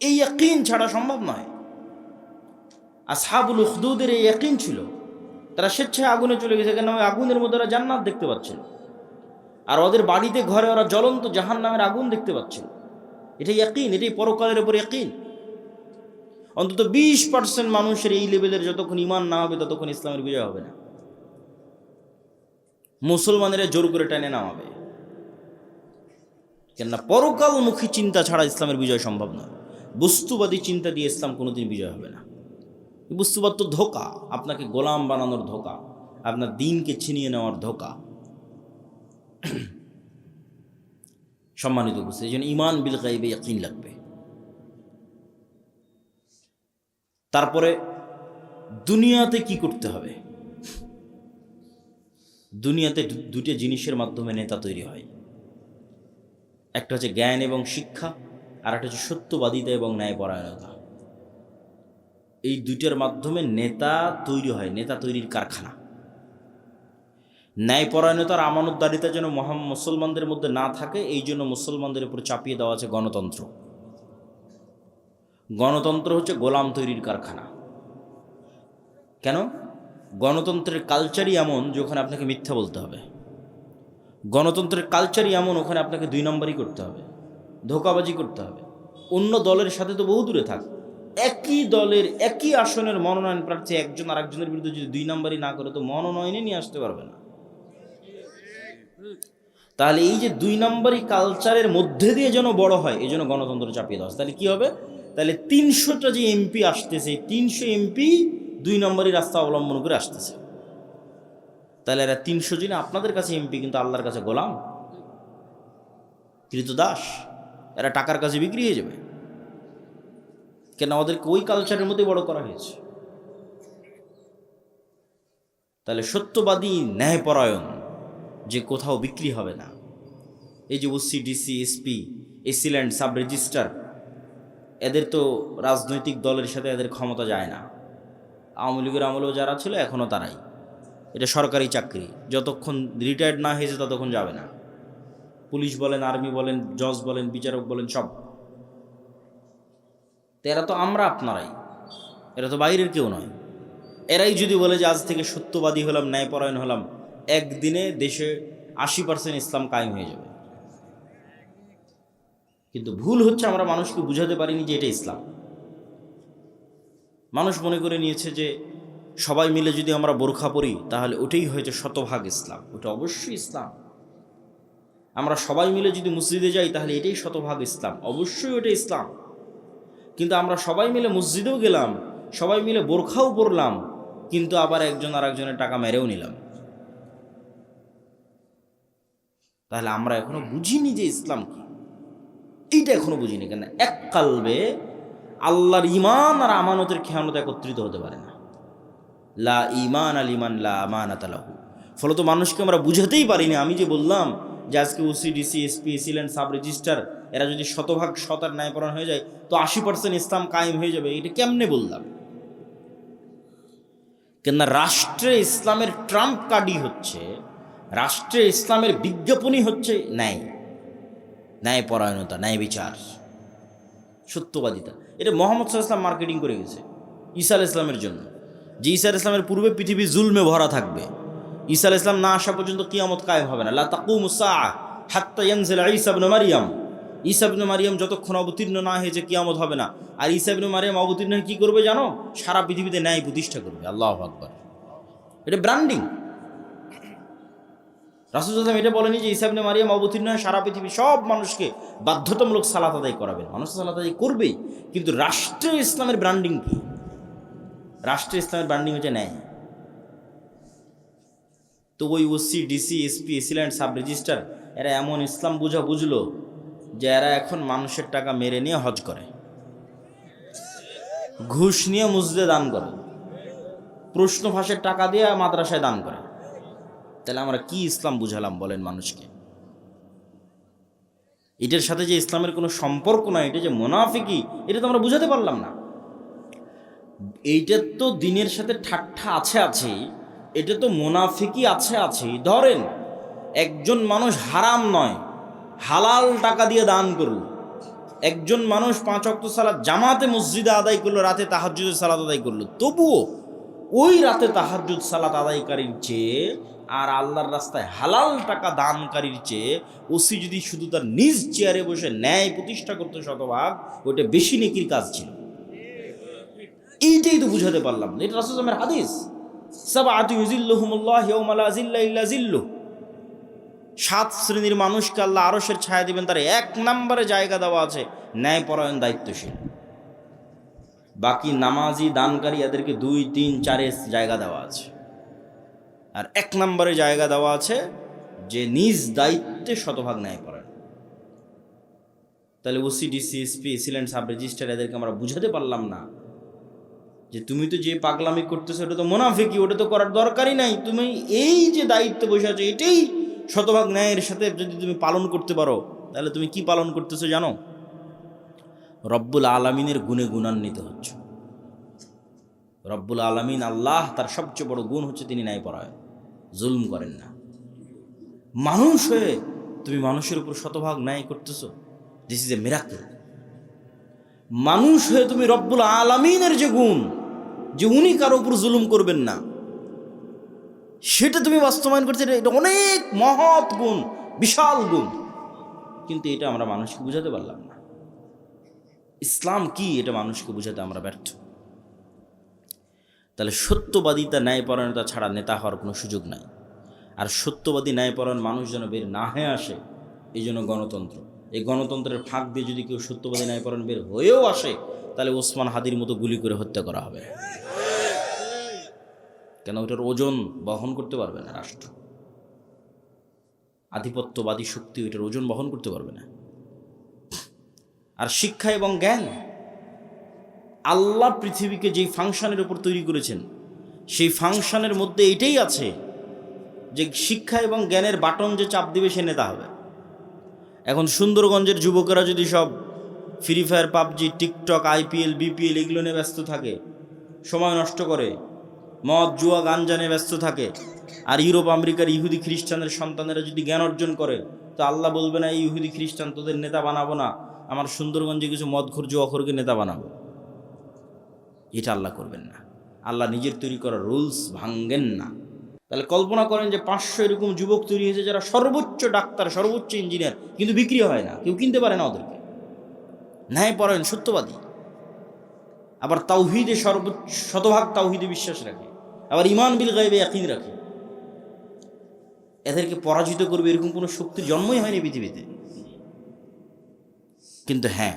এই ইয়াকিন ছাড়া সম্ভব নয়। আসহাবুল উখদুদের এই ইয়াকিন ছিল। তারা স্বেচ্ছায় আগুনে চলে গেছে, কেন? ওই আগুনের মধ্যে ওরা জান্নাত দেখতে পাচ্ছিল। আর ওদের বাড়িতে ঘরে ওরা জ্বলন্ত জাহান্নামের আগুন দেখতে পাচ্ছিল। এটাই ইয়াকিন, এটাই পরকালের উপর ইয়াকিন। অন্তত 20% মানুষের এই লেভেলের যতক্ষণ ইমান না হবে ততক্ষণ ইসলামের বিজয় হবে না। মুসলমানেরা জোর করে টেনে নামাবে, কেননা পরকালমুখী চিন্তা ছাড়া ইসলামের বিজয় সম্ভব নয়। বস্তুবাদী চিন্তা দিয়ে ইসলাম কোনোদিন বিজয় হবে না। বস্তুবাদ তো ধোঁকা, আপনাকে গোলাম বানানোর ধোঁকা, আপনার দিনকে ছিনিয়ে নেওয়ার ধোঁকা। সম্মানিত বুঝতে, এই জন্য ইমান বিল গায়বে ইয়াকিন লাগবে। তারপরে দুনিয়াতে কি করতে হবে? দুনিয়াতে দুটো জিনিসের মাধ্যমে নেতা তৈরি হয়। একটা হচ্ছে জ্ঞান এবং শিক্ষা, আর একটা হচ্ছে সত্যবাদিতা এবং ন্যায়পরায়ণতা। এই দুইটার মাধ্যমে নেতা তৈরি হয়, নেতা তৈরির কারখানা। ন্যায়পরায়ণতার আমানতদারিতা যেন মুসলমানদের মধ্যে না থাকে, এই জন্য মুসলমানদের উপর চাপিয়ে দেওয়া আছে গণতন্ত্র। গণতন্ত্র হচ্ছে গোলাম তৈরির কারখানা। কেন? গণতন্ত্রের কালচারই এমন যে ওখানে আপনাকে মিথ্যা বলতে হবে। গণতন্ত্রের কালচারই এমন, ওখানে আপনাকে 2 নম্বরই করতে হবে, ধোঁকাবাজি করতে হবে। অন্য দলের সাথে তো বহু দূরে থাক, একই দলের একই আসনের মনোনয়ন প্রার্থী একজন আর একজনের বিরুদ্ধে যদি 2 নম্বরই না করে তো মনোনয়নে নিয়ে আসতে পারবে না। তাহলে এই যে 2 নম্বরই কালচারের মধ্যে দিয়ে যেন বড় হয়, এই জন্য গণতন্ত্র চাপিয়ে দেওয়া। তাহলে কি হবে? তাহলে 300টা যে এমপি আসতেছে, 300 এমপি 2 নম্বরই রাস্তা অবলম্বন করে আসতেছে। তাহলে এরা 300 জন আপনাদের কাছে এমপি, কিন্তু আল্লাহর কাছে গোলাম, কৃতদাস। এরা টাকার কাছে বিক্রি হয়ে যাবে। কেন? ওদেরকে ওই কালচারের মধ্যে বড় করা হয়েছে। তাহলে সত্যবাদী, ন্যায়পরায়ণ, যে কোথাও বিক্রি হবে না। এই যে OC, DC, SP, AC land, sub registrar, এদের তো রাজনৈতিক দলের সাথে এদের ক্ষমতা যায় না। আওয়ামী লীগের আমলেও যারা ছিল এখনও তারাই। এটা সরকারি চাকরি, যতক্ষণ রিটায়ার্ড না হয়েছে ততক্ষণ যাবে না। পুলিশ বলেন, আর্মি বলেন, জজ বলেন, বিচারক বলেন, সব। তো এরা তো আমরা আপনারাই, এরা তো বাইরের কেউ নয়। এরাই যদি বলে যে আজ থেকে সত্যবাদী হলাম, ন্যায়পরায়ণ হলাম, একদিনে দেশে 80% ইসলাম কায়েম হয়ে যাবে। কিন্তু ভুল হচ্ছে আমরা মানুষকে বুঝাতে পারিনি যে এটা ইসলাম। মানুষ মনে করে নিয়েছে যে সবাই মিলে যদি আমরা বোরখা পরি তাহলে ওটাই হয়েছে শতভাগ ইসলাম। ওটা অবশ্যই ইসলাম। আমরা সবাই মিলে যদি মসজিদে যাই তাহলে এটাই শতভাগ ইসলাম, অবশ্যই ওটা ইসলাম। কিন্তু আমরা সবাই মিলে মসজিদেও গেলাম, সবাই মিলে বোরখাও পরলাম, কিন্তু আবার একজন আর একজনের টাকা মেরেও নিলাম। তাহলে আমরা এখনো বুঝিনি যে ইসলাম কি, এইটা এখনো বুঝিনি। কেন? এক কালবে আল্লাহর ইমান আর আমানতের খেয়ানত একত্রিত হতে পারে না। লা ইমান আল ইমান লা আমানাত লাহু। ফলত মানুষকে আমরা বুঝাতেই পারিনি। আমি যে বললাম যে আজকে OC, DC, SP, AC land, sub registrar এরা যদি শতভাগ শতার ন্যায়পরায়ণ হয়ে যায় তো 80% ইসলাম কায়েম হয়ে যাবে, এটা কেমনে বললাম? কেননা রাষ্ট্রে ইসলামের ট্রাম্প কার্ডই হচ্ছে, রাষ্ট্রে ইসলামের বিজ্ঞাপনই হচ্ছে ন্যায়পরায়ণতা, ন্যায় বিচার, সত্যবাদিতা। এটা মুহাম্মদ সাল্লাল্লাহু আলাইহি ওয়াসাল্লাম মার্কেটিং করে গেছে ঈসা আলাইহিস সালামের জন্য। যে ঈসা আলাইহিস সালামের পূর্বে পৃথিবী জুলমে ভরা থাকবে, ঈসা আলাইহিস সালাম না আসা পর্যন্ত কিয়ামত কায়েম হবে না। লা তাকুমুস সাআ হাত্তা ইয়ানজিলা ঈসা ইবনে মারইয়াম। ঈসা ইবনে মারইয়াম যতক্ষণ অবতীর্ণ না হয়েছে কিয়ামত হবে না। আর ঈসা ইবনে মারইয়াম অবতীর্ণ হয়ে কী করবে জানো? সারা পৃথিবীতে ন্যায় প্রতিষ্ঠা করবে। আল্লাহু আকবার। এটা ব্র্যান্ডিং। রাসূল সাল্লাল্লাহু আলাইহি ওয়াসাল্লাম এটা বলেনি যে ঈসা ইবনে মারইয়াম অবতীর্ণ হয়ে সারা পৃথিবী সব মানুষকে বাধ্যতামূলক সালাত আদায় করাবেন। মানুষ সালাত আদায় করবেই, কিন্তু রাষ্ট্রে ইসলামের ব্র্যান্ডিং কি? রাষ্ট্রে ইসলামের ব্র্যান্ডিং হচ্ছে ন্যায়। তো ওই OC, DC, SP, AC land, sub registrar এরা এমন ইসলাম বুঝলো যে এরা এখন মানুষের টাকা মেরে নিয়ে হজ করে, ঘুষ নিয়ে মসজিদে দান করে, প্রশ্ন ফাঁসের টাকা দিয়ে মাদ্রাসায় দান করে। তাহলে আমরা কি ইসলাম বুঝালাম বলেন মানুষকে? এটার সাথে যে ইসলামের কোনো সম্পর্ক নয়, এটা যে মুনাফিকি, এটা তো আমরা বুঝাতে পারলাম না। এইটার তো দিনের সাথে ঠাট্টা আছে, এটা তো মুনাফিকি আছে। ধরেন একজন মানুষ হারাম নয় হালাল টাকা দিয়ে দান করল, একজন মানুষ 5 ওয়াক্ত সালাত জামাতে মসজিদে আদায় করলো, রাতে তাহাজ্জুদের সালাত আদায় করলো, তবুও ওই রাতে তাহাজ্জুদ সালাত আদায়কারীর চেয়ে আর আল্লাহর রাস্তায় হালাল টাকা দানকারীর চেয়ে ওসি যদি শুধু তার নিজ চেয়ারে বসে ন্যায় প্রতিষ্ঠা করতে শতভাগ, ওইটা বেশি নেকির কাজ ছিল। এইটাই তো বুঝাতে পারলাম না। এটা রাসূল সাল্লাল্লাহু আলাইহি ওয়াসাল্লামের হাদিস, সাবআতু ইউযিল্লুহুমুল্লাহু ইয়াওমা লা যিল্লা ইল্লা যিল্লুহু। 7 শ্রেণীর মানুষকে আল্লাহ আরশের ছায়া দিবেন, তার 1 নম্বরে জায়গা দেওয়া আছে ন্যায়পরায়ণ, দায়িত্বশীল। বাকি নামাজি, দানকারী এদেরকে 2, 3, 4 জায়গা দেওয়া আছে। আর 1 নম্বরে জায়গা দেওয়া আছে যে নিজ দায়িত্বে শতভাগ ন্যায়পরায়ণ। তাহলে OC, DC, SP, AC land, sub registrar এদেরকে আমরা বুঝাতে পারলাম না যে তুমি তো যে পাগলামি করতেছো ওটা তো মুনাফিকি, ওটা তো করার দরকারই নাই। তুমি এই যে দায়িত্বে বসে আছো এটাই শতভাগ ন্যায়ের সাথে যদি তুমি পালন করতে পারো, তাহলে তুমি কি পালন করতেছো জানো? রব্বুল আলামিনের গুণে গুণান্বিত হচ্ছ। রব্বুল আলামিন আল্লাহ, তার সবচেয়ে বড় গুণ হচ্ছে তিনি ন্যায়পরায়ণ, জুলম করেন না। মানুষ হয়ে তুমি মানুষের উপর শতভাগ ন্যায় করতেছো, দিস ইজ এ মিরাকল। মানুষ হয়ে তুমি রব্বুল আলামিনের যে গুণ, যে উনি কারো উপর জুলুম করবেন না, সেটা তুমি বাস্তবায়ন করছো। এটা অনেক মহৎ গুণ, বিশাল গুণ, কিন্তু এটা আমরা মানুষকে বুঝাতে পারলাম না। ইসলাম কি এটা মানুষকে বুঝাতে আমরা ব্যর্থ। তাহলে সত্যবাদিতা, ন্যায়পরায়ণতা ছাড়া নেতা হওয়ার কোনো সুযোগ নাই। আর সত্যবাদী ন্যায়পরায়ণ মানুষ যেন বের না হয়ে আসে, এই জন্য গণতন্ত্র। এই গণতন্ত্রের ফাঁক দিয়ে যদি কেউ সত্যবাদী ন্যায়পরায়ণ বের হয়েও আসে, তাহলে ওসমান হাদির মতো গুলি করে হত্যা করা হবে। কেন? ওটার ওজন বহন করতে পারবে না রাষ্ট্র। আধিপত্যবাদী শক্তি ওইটার ওজন বহন করতে পারবে না। আর শিক্ষা এবং জ্ঞান, আল্লাহ পৃথিবীকে যেই ফাংশনের উপর তৈরি করেছেন, সেই ফাংশনের মধ্যে এটাই আছে যে শিক্ষা এবং জ্ঞানের বাটন যে চাপ দিবে সে নেতা হবে। এখন সুন্দরগঞ্জের যুবকেরা যদি সব free fire, PUBG, TikTok, IPL, BPL এগুলো নিয়ে ব্যস্ত থাকে, সময় নষ্ট করে, মদ, জুয়া, গাঞ্জা নিয়ে ব্যস্ত থাকে, আর ইউরোপ আমেরিকার ইহুদি খ্রিস্টানের সন্তানেরা যদি জ্ঞান অর্জন করে, তো আল্লাহ বলবে না এই ইহুদি খ্রিস্টান তোদের নেতা বানাবো না, আমার সুন্দরগঞ্জে কিছু মদখোর, জুয়াখোরকে নেতা বানাবো। এটা আল্লাহ করবেন না। আল্লাহ নিজের তৈরি করা রুলস ভাঙ্গেন না। তাহলে কল্পনা করেন যে 500 এরকম যুবক তৈরি হয়েছে যারা সর্বোচ্চ ডাক্তার, সর্বোচ্চ ইঞ্জিনিয়ার, কিন্তু বিক্রি হয় না, কেউ কিনতে পারে না ওদেরকে। ন্যায়পরায়ণ, সত্যবাদী, আবার তাওহীদে শতভাগ তাওহীদে বিশ্বাস রাখে, আবার ঈমান বিল গায়বে ইয়াকিন রাখে। এদেরকে পরাজিত করবে এরকম কোনো শক্তির জন্মই হয়নি পৃথিবীতে। কিন্তু হ্যাঁ,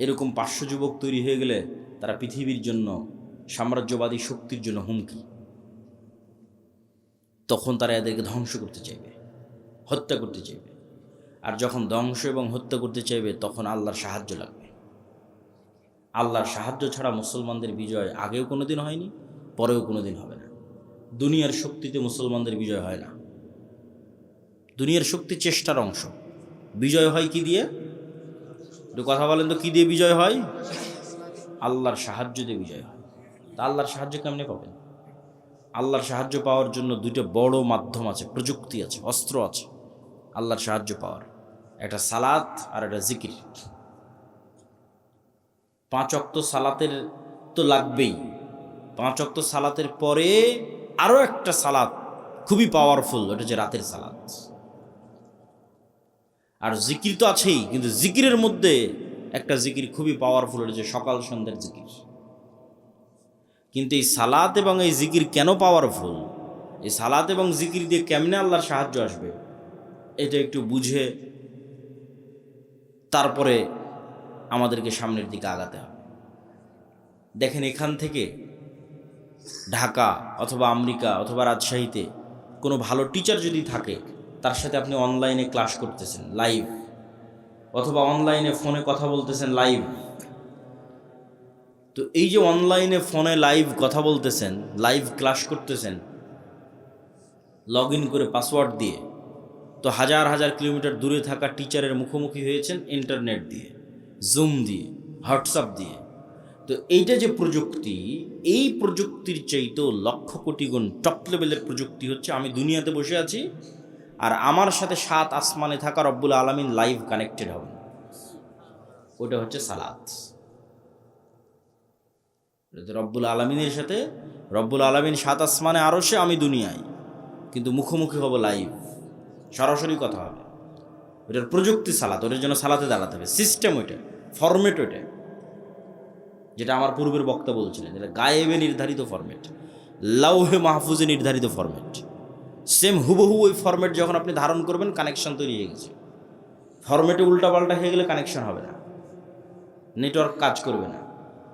এরকম 500 যুবক তৈরি হয়ে গেলে তারা পৃথিবীর জন্য, সাম্রাজ্যবাদী শক্তির জন্য হুমকি। তখন তারা এদেরকে ধ্বংস করতে চাইবে, হত্যা করতে চাইবে। আর যখন ধ্বংস এবং হত্যা করতে চাইবে, তখন আল্লাহর সাহায্য লাগবে। আল্লাহর সাহায্য ছাড়া মুসলমানদের বিজয় আগেও কোনোদিন হয়নি, পরেও কোনোদিন হবে না। দুনিয়ার শক্তিতে মুসলমানদের বিজয় হয় না। দুনিয়ার শক্তি চেষ্টার অংশ। বিজয় হয় কি দিয়ে? একটু কথা বলেন তো, কি দিয়ে বিজয় হয়? আল্লাহর সাহায্য দিয়ে বিজয় হয়। তা আল্লাহর সাহায্য কেমনে পাবেন? আল্লাহর সাহায্য পাওয়ার জন্য 2টা বড় মাধ্যম আছে, প্রযুক্তি আছে, অস্ত্র আছে আল্লাহর সাহায্য পাওয়ার। একটা সালাত আর একটা জিকির। 5 ওয়াক্ত সালাতের তো লাগবেই, 5 ওয়াক্ত সালাতের পরে আরও একটা সালাত খুবই পাওয়ারফুল, ওটা হচ্ছে রাতের সালাত। আর জিকির তো আছেই, কিন্তু জিকিরের মধ্যে একটা জিকির খুবই পাওয়ারফুল, ওটা হচ্ছে সকাল সন্ধ্যার জিকির। কিন্তু এই সালাত এবং এই জিকির কেন পাওয়ারফুল, এই সালাত এবং জিকির দিয়ে কেমনে আল্লাহর সাহায্য আসবে, এটা একটু বুঝে তারপরে আমাদেরকে সামনের দিকে আগাতে হবে। দেখেন, এখান থেকে ঢাকা অথবা আমেরিকা অথবা রাজশাহীতে কোনো ভালো টিচার যদি থাকে, তার সাথে আপনি অনলাইনে ক্লাস করতেছেন লাইভ, অথবা অনলাইনে ফোনে কথা বলতেছেন লাইভ। তো এই যে অনলাইনে ফোনে লাইভ কথা বলতেছেন, লাইভ ক্লাস করতেছেন লগ ইন করে পাসওয়ার্ড দিয়ে, তো হাজার হাজার কিলোমিটার দূরে থাকা টিচারের মুখোমুখি হয়েছেন ইন্টারনেট দিয়ে, জুম দিয়ে, হোয়াটসঅ্যাপ দিয়ে। তো এইটা যে প্রযুক্তি, এই প্রযুক্তির চাইতেও লক্ষ কোটি গুণ টপ লেভেলের প্রযুক্তি হচ্ছে আমি দুনিয়াতে বসে আছি আর আমার সাথে 7 আসমানে থাকা রব্বুল আলামিন লাইভ কানেক্টেড হবেন। ওটা হচ্ছে সালাত। রব্বুল আলামিনের সাথে রব্বুল আলামিন 7 আসমানে আরশে, আমি দুনিয়ায়, কিন্তু মুখোমুখি হব লাইভ, সরাসরি কথা হবে। ওটার প্রযুক্তি সালাত, ওটার জন্য সালাতে দাঁড়াতে হবে, সিস্টেম ওইটা, ফরম্যাট ওইটা, যেটা আমার পূর্বের বক্তা বলছিলেন, যেটা গায়েবে নির্ধারিত ফরম্যাট, লাউহে মাহফুজে নির্ধারিত ফরম্যাট। সেম হুবহু ওই ফরম্যাট যখন আপনি ধারণ করবেন, কানেকশন তৈরি হয়ে গেছে। ফরম্যাটে উল্টাপাল্টা হয়ে গেলে কানেকশন হবে না, নেটওয়ার্ক কাজ করবে না,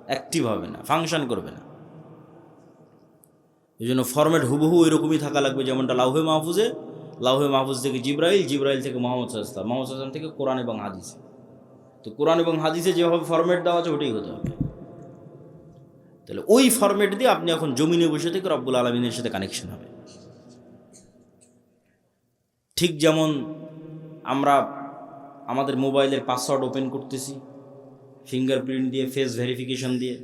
অ্যাক্টিভ হবে না, ফাংশন করবে না। এই জন্য ফরম্যাট হুবহু ওইরকমই থাকা লাগবে, যেমনটা লাউহে মাহফুজে, লাউহে মাহফুজ থেকে জিব্রাইল, জিব্রাইল থেকে মোহাম্মদ সাল্লাল্লাহু আলাইহি ওয়াসাল্লাম থেকে কোরআন এবং হাদিসে। তো কোরআন এবং হাদিসে যেভাবে ফরম্যাট দেওয়া আছে ওটাই হতে হবে। তাহলে ওই ফরম্যাট দিয়ে আপনি এখন জমিনে বসে থেকে রব্বুল আলামিনের সাথে কানেকশন হবে। ঠিক যেমন আমরা আমাদের মোবাইলের পাসওয়ার্ড ওপেন করতেছি ফিঙ্গারপ্রিন্ট দিয়ে, ফেস ভেরিফিকেশন দিয়ে।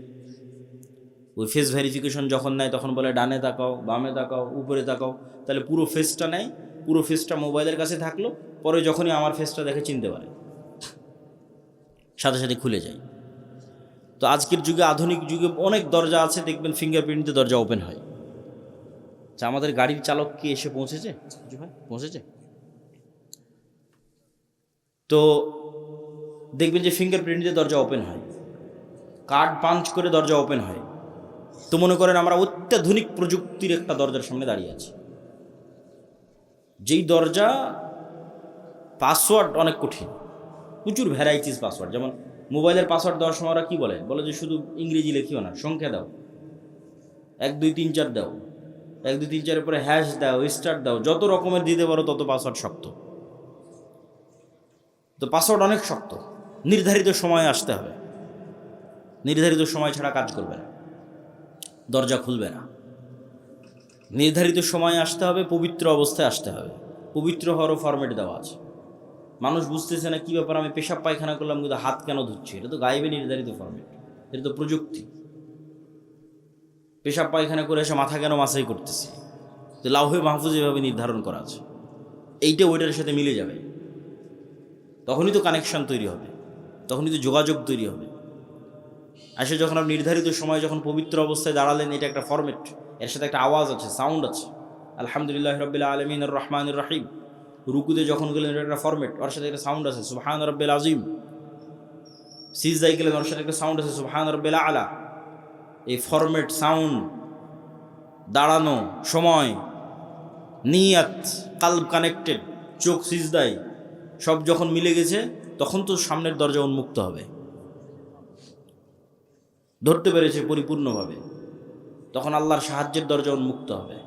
ওই ফেস ভেরিফিকেশন যখন নেয় তখন বলে ডানে তাকাও, বামে তাকাও, উপরে তাকাও, তাহলে পুরো ফেসটা নেয়, পুরো ফেসটা মোবাইলের কাছে থাকলো, পরে যখনই আমার ফেসটা দেখে চিনতে পারে, সাথে সাথে খুলে যায়। তো আজকের যুগে, আধুনিক যুগে অনেক দরজা আছে, দেখবেন ফিঙ্গারপ্রিন্ট দিয়ে দরজা ওপেন হয়। আচ্ছা, আমাদের গাড়ির চালক কি এসে পৌঁছেছে? ভাই পৌঁছেছে? তো দেখবেন যে ফিঙ্গারপ্রিন্ট দিয়ে দরজা ওপেন হয়, কার্ড পাঞ্চ করে দরজা ওপেন হয়। তো মনে করেন আমরা অত্যাধুনিক প্রযুক্তির একটা দরজার সামনে দাঁড়িয়ে আছি, যেই দরজা পাসওয়ার্ড অনেক কঠিন, প্রচুর ভ্যারাইটিস পাসওয়ার্ড। যেমন মোবাইলের পাসওয়ার্ড দেওয়ার সময় ওরা কী বলে যে শুধু ইংরেজি লেখিও না, সংখ্যা দাও, 1 2 3 4 দাও, 1 2 3 4 পরে হ্যাশ দাও, স্টার দাও, যত রকমের দিতে পারো তত পাসওয়ার্ড শক্ত। তো পাসওয়ার্ড অনেক শক্ত, নির্ধারিত সময়ে আসতে হবে, নির্ধারিত সময় ছাড়া কাজ করবে না, দরজা খুলবে না। নির্ধারিত সময়ে আসতে হবে, পবিত্র অবস্থায় আসতে হবে, পবিত্র হওয়ারও ফরম্যাট দেওয়া আছে। মানুষ বুঝতেছে না কী ব্যাপার, আমি পেশাব পায়খানা করলাম কিন্তু হাত কেন ধুচ্ছি, এটা তো গায়েবে নির্ধারিত ফরম্যাট, এটা তো প্রযুক্তি। পেশাব পায়খানা করে এসে মাথা কেন মাসাই করতেছি, তো লাউহে মাহফুজ এভাবে নির্ধারণ করা আছে, এইটা ওইটার সাথে মিলে যাবে, তখনই তো কানেকশন তৈরি হবে, তখনই তো যোগাযোগ তৈরি হবে। আসে যখন আপনি নির্ধারিত সময় যখন পবিত্র অবস্থায় দাঁড়ালেন, এটা একটা ফরম্যাট, এর সাথে একটা আওয়াজ আছে, সাউন্ড আছে, আলহামদুলিল্লাহ রাব্বিল আলামিন আর রহমানির রহিম। রুকুতে যখন গেলেন, এটা একটা ফরম্যাট, ওর সাথে একটা সাউন্ড আছে, সুবহান রাব্বিল আযীম। সিজদায় গেলেন, ওর সাথে একটা সাউন্ড আছে, সুবহান রাব্বিল আলা। এই ফরম্যাট, সাউন্ড, দাঁড়ানো, সময়, নিয়াত, কালব কানেক্টেড, চোখ সিজদায়, সব যখন মিলে গেছে, তখন তো সামনের দরজা উন্মুক্ত হবে, ধরতে পেরেছে পরিপূর্ণভাবে, তখন আল্লাহর সাহায্যের দরজা উন্মুক্ত হবে,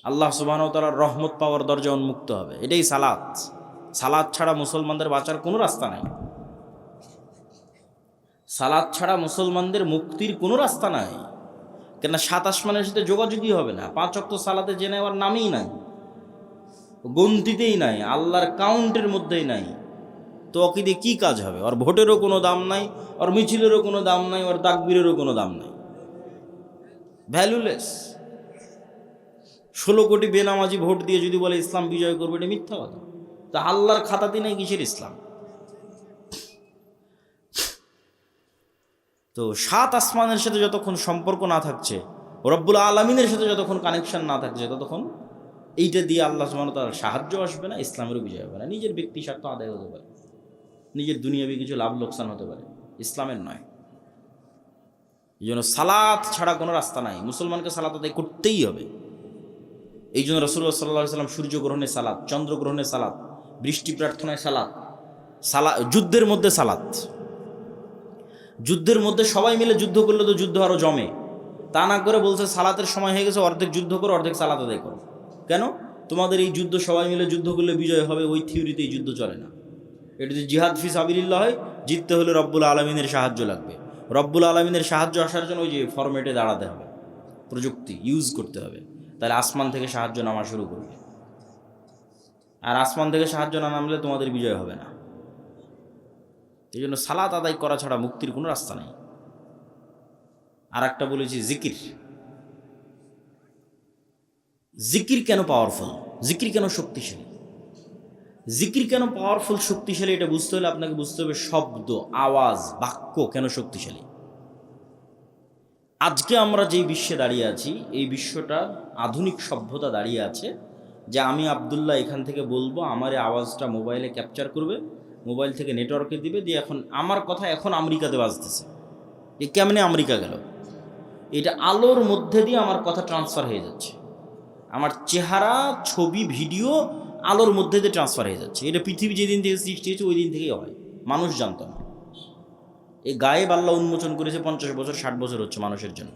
আল্লাহ সুবহানাহু ওয়া তাআলার রহমত পাওয়ার দরজা উন্মুক্ত হবে। এটাই সালাত। সালাত ছাড়া মুসলমানদের বাঁচার কোনো রাস্তা নাই, সালাত ছাড়া মুসলমানদের মুক্তির কোনো রাস্তা নাই। কেন? 7 আসমানের সাথে যোগাযোগই হবে না, 5 ওয়াক্ত সালাতে জেনে নেওয়ার নামই নাই, গন্তিতেই নাই, আল্লাহর কাউন্টের মধ্যেই নাই। তো ওকে দিয়ে কী কাজ হবে? ওর ভোটেরও কোনো দাম নাই, ওর মিছিলেরও কোনো দাম নাই, ওর তাকবীরেরও কোনো দাম নাই, ভ্যালুলেস। 16 কোটি বেনামাজি ভোট দিয়ে যদি বলে ইসলাম বিজয় করবে, এটা মিথ্যা কথা। তা আল্লাহর খাতাতে নাই কিসের ইসলাম? তো সাত আসমানের সাথে যতক্ষণ সম্পর্ক না থাকছে, রব্বুল আলমিনের সাথে যতক্ষণ কানেকশন না থাকছে, ততক্ষণ এইটা দিয়ে আল্লাহ সুবহানাহু ওয়া তাআলার সাহায্য আসবে না, ইসলামেরও বিজয় হবে না। নিজের ব্যক্তি স্বার্থ আদায় হতে পারে, নিজের দুনিয়াবি কিছু লাভ লোকসান হতে পারে, ইসলামের নয়। এই জন্য সালাত ছাড়া কোনো রাস্তা নাই, মুসলমানকে সালাত আদায় করতেই হবে। এই জন্য রাসূলুল্লাহ সাল্লাল্লাহু আলাইহি ওয়াসাল্লাম সূর্যগ্রহণে সালাত, চন্দ্রগ্রহণে সালাত, বৃষ্টি প্রার্থনায় সালাত, যুদ্ধের মধ্যে সালাত। যুদ্ধের মধ্যে সবাই মিলে যুদ্ধ করলে তো যুদ্ধ আরও জমে, তা না করে বলছে সালাতের সময় হয়ে গেছে, অর্ধেক যুদ্ধ করো, অর্ধেক সালাত আদায় করো। কেন? তোমাদের এই যুদ্ধ সবাই মিলে যুদ্ধ করলে বিজয় হবে, ওই থিওরিতে এই যুদ্ধ চলে না। এটা যদি জিহাদ ফি সাবিলিল্লাহ হয়, জিততে হলে রব্বুল আলমিনের সাহায্য লাগবে। রব্বুল আলমিনের সাহায্য আসার জন্য ওই যে ফরম্যাটে দাঁড়াতে হবে, প্রযুক্তি ইউজ করতে হবে, তাহলে আসমান থেকে সাহায্য নামা শুরু করবে। আর আসমান থেকে সাহায্য না নামলে তোমাদের বিজয় হবে না। এই জন্য সালাত আদায় করা ছাড়া মুক্তির কোনো রাস্তা নেই। আর একটা বলেছি জিকির। জিকির কেন পাওয়ারফুল, জিকির কেন শক্তিশালী? জিকির কেন পাওয়ারফুল, শক্তিশালী, এটা বুঝতে হলে আপনাকে বুঝতে হবে শব্দ, আওয়াজ, বাক্য কেন শক্তিশালী। আজকে আমরা যেই বিশ্বে দাঁড়িয়ে আছি, এই বিশ্বটা আধুনিক সভ্যতা দাঁড়িয়ে আছে যে আমি আব্দুল্লাহ এখান থেকে বলবো, আমার এই আওয়াজটা মোবাইলে ক্যাপচার করবে, মোবাইল থেকে নেটওয়ার্কে দিবে, দিয়ে এখন আমার কথা এখন আমেরিকাতে বাজতেছে। এ কেমনে আমেরিকা গেল? এটা আলোর মধ্যে দিয়ে আমার কথা ট্রান্সফার হয়ে যাচ্ছে, আমার চেহারা, ছবি, ভিডিও আলোর মধ্যে দিয়ে ট্রান্সফার হয়ে যাচ্ছে। এটা পৃথিবী যেদিন থেকে সৃষ্টি হয়েছে ওই দিন থেকেই হয়, মানুষ জানতো না। এই গায়েব আল্লাহ উন্মোচন করেছে 50 বছর 60 বছর হচ্ছে মানুষের জন্য।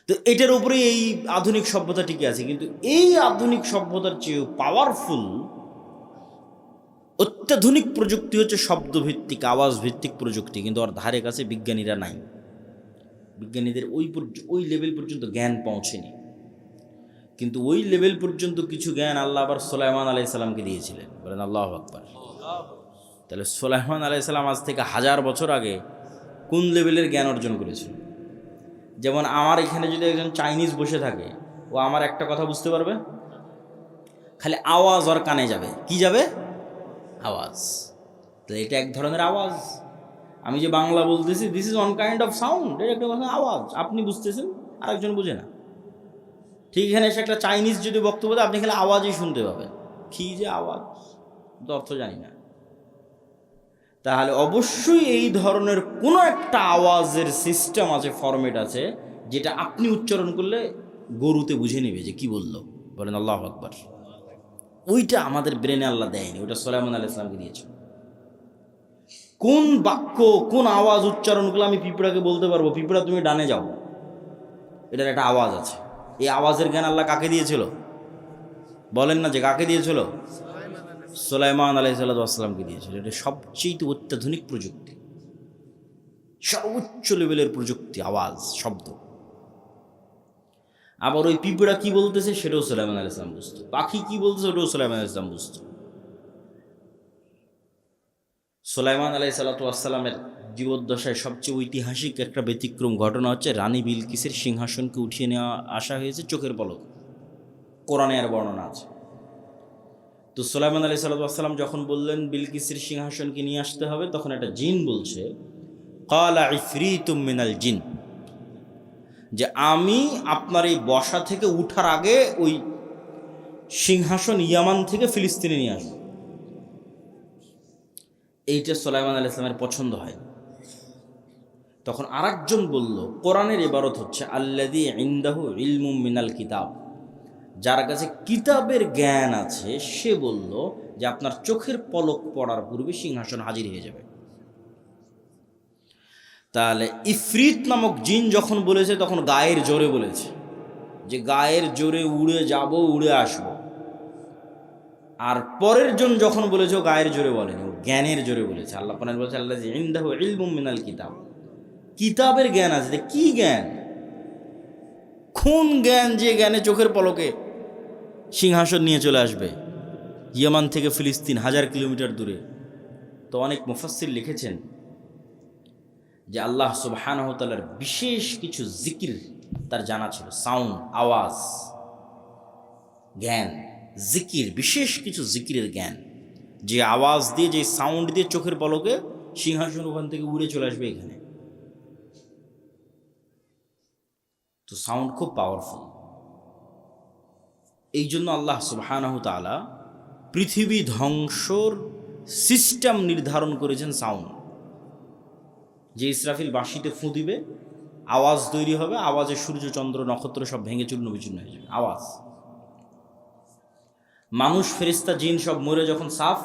তো এটার উপরে এই আধুনিক সভ্যতা টিকে আছে। কিন্তু এই আধুনিক সভ্যতার চেয়েও পাওয়ারফুল অত্যাধুনিক প্রযুক্তি হচ্ছে শব্দভিত্তিক, আওয়াজ ভিত্তিক প্রযুক্তি। কিন্তু ওর ধারে কাছে বিজ্ঞানীরা নাই, বিজ্ঞানীদের ওই লেভেল পর্যন্ত জ্ঞান পৌঁছেনি। কিন্তু ওই লেভেল পর্যন্ত কিছু জ্ঞান আল্লাহ আবার সুলাইমান আলাইহিস সালামকে দিয়েছিলেন। বলেন আল্লাহু আকবার। তাহলে সুলাইমান আলাইহিস সালাম আজ থেকে 1000 বছর আগে কোন লেভেলের জ্ঞান অর্জন করেছিল? যেমন আমার এখানে যদি একজন চাইনিজ বসে থাকে, ও আমার একটা কথা বুঝতে পারবে, খালি আওয়াজ ওর কানে যাবে। কি যাবে? আওয়াজ। তো এটা এক ধরনের আওয়াজ। আমি যে বাংলা বলতেছি, this is one kind of sound, এটা একটা আওয়াজ। আপনি বুঝতেছেন, আরেকজন বুঝে না। ঠিক এখানে এসে একটা চাইনিজ যদি বক্তব্য দেয়, আপনি খালি আওয়াজই শুনতে পাবেন। কি যে আওয়াজ, তো অর্থ জানি না। তাহলে অবশ্যই এই ধরনের কোনো একটা আওয়াজের সিস্টেম আছে, ফরম্যাট আছে, যেটা আপনি উচ্চারণ করলে গরুতে বুঝে নেবে যে কি বললো। বলেন আল্লাহু আকবার। ওইটা আমাদের ব্রেনে আল্লাহ দেয়নি, ওইটা সুলাইমান আলাইহিস সালামকে দিয়েছে। কোন বাক্য, কোন আওয়াজ উচ্চারণ করলে আমি পিঁপড়াকে বলতে পারবো, পিঁপড়া তুমি ডানে যাও, এটার একটা আওয়াজ আছে। এই আওয়াজের জ্ঞান আল্লাহ কাকে দিয়েছিল? বলেন না যে কাকে দিয়েছিল? সুলাইমান আলাইহিস সালামকে দিয়েছিল। এটা সবচেয়ে অত্যাধুনিক প্রযুক্তি, সর্বোচ্চ লেভেলের প্রযুক্তি, আওয়াজ, শব্দ। আবার ওই পিঁপড়া কি বলতেছে সেটাও সুলাইমান আলাইহিস সালাম বুঝতো, পাখি কি বলতেছে ওটাও সুলাইমান আলাইহিস সালাম বুঝতো। সুলাইমান আলাইহিস সালামের জীবদ্দশায় সবচেয়ে ঐতিহাসিক একটা ব্যতিক্রম ঘটনা হচ্ছে রানী বিলকিসের সিংহাসনকে উঠিয়ে নেওয়া আসা হয়েছে চোখের পলক। কোরআনে আর বর্ণনা আছে। তো সুলাইমান আলাইহিস সালাম যখন বললেন বিলকিসের সিংহাসনকে নিয়ে আসতে হবে, তখন একটা জিন বলছে, ক্বালা ইফরিতুম মিনাল জিন, যে আমি আপনার এই বসা থেকে উঠার আগে ওই সিংহাসন ইয়ামান থেকে ফিলিস্তিনে নিয়ে আসবো। এইটা সুলাইমান আলাইহিস সালামের পছন্দ হয়। তখন আরেকজন বলল, কোরআনের ইবারত হচ্ছে আল্লাযী ইনদাহু ইলমুম মিনাল কিতাব, যার কাছে কিতাবের জ্ঞান আছে, সে বলল যে আপনার চোখের পলক পড়ার পূর্বে সিংহাসন হাজির হয়ে যাবে। তাহলে ইফরিত নামক জিন যখন বলেছে, তখন গায়ের জোরে বলেছে যে গায়ের জোরে উড়ে যাব, উড়ে আসবো। আর পরের জন যখন বলেছে, ও গায়ের জোরে বলেনি, ও জ্ঞানের জোরে বলেছে। আল্লাহ কোরআনে বলেছে আল্লাযী ইনদাহু ইলমুম মিনাল কিতাব, কিতাবের জ্ঞান আছে। কি জ্ঞান? কোন জ্ঞান? যে জ্ঞানে চোখের পলকে সিংহাসন নিয়ে চলে আসবে ইয়ামান থেকে ফিলিস্তিন, 1000 কিলোমিটার দূরে। তো অনেক মুফাসসির লিখেছেন যে আল্লাহ সুবহানাহু ওয়া তাআলার বিশেষ কিছু জিকির তার জানা ছিল, সাউন্ড, আওয়াজ, জ্ঞান, জিকির, বিশেষ কিছু জিকিরের জ্ঞান, যে আওয়াজ দিয়ে, যে সাউন্ড দিয়ে চোখের পলকে সিংহাসন ওখান থেকে উড়ে চলে আসবে এখানে। তো সাউন্ড খুব পাওয়ারফুল। এই জন্য আল্লাহ সুবহানাহু তাআলা পৃথিবী ধ্বংসর সিস্টেম নির্ধারণ করেছেন সাউন্ড। যে ইসরাফিল বাঁশিতে ফুঁ দিবে, আওয়াজ তৈরি হবে, আওয়াজে সূর্য চন্দ্র নক্ষত্র সব ভেঙে চূর্ণ বিচূর্ণ হয়ে যাবে আওয়াজ। মানুষ ফেরেশতা জিন সব মরে যখন সাফ,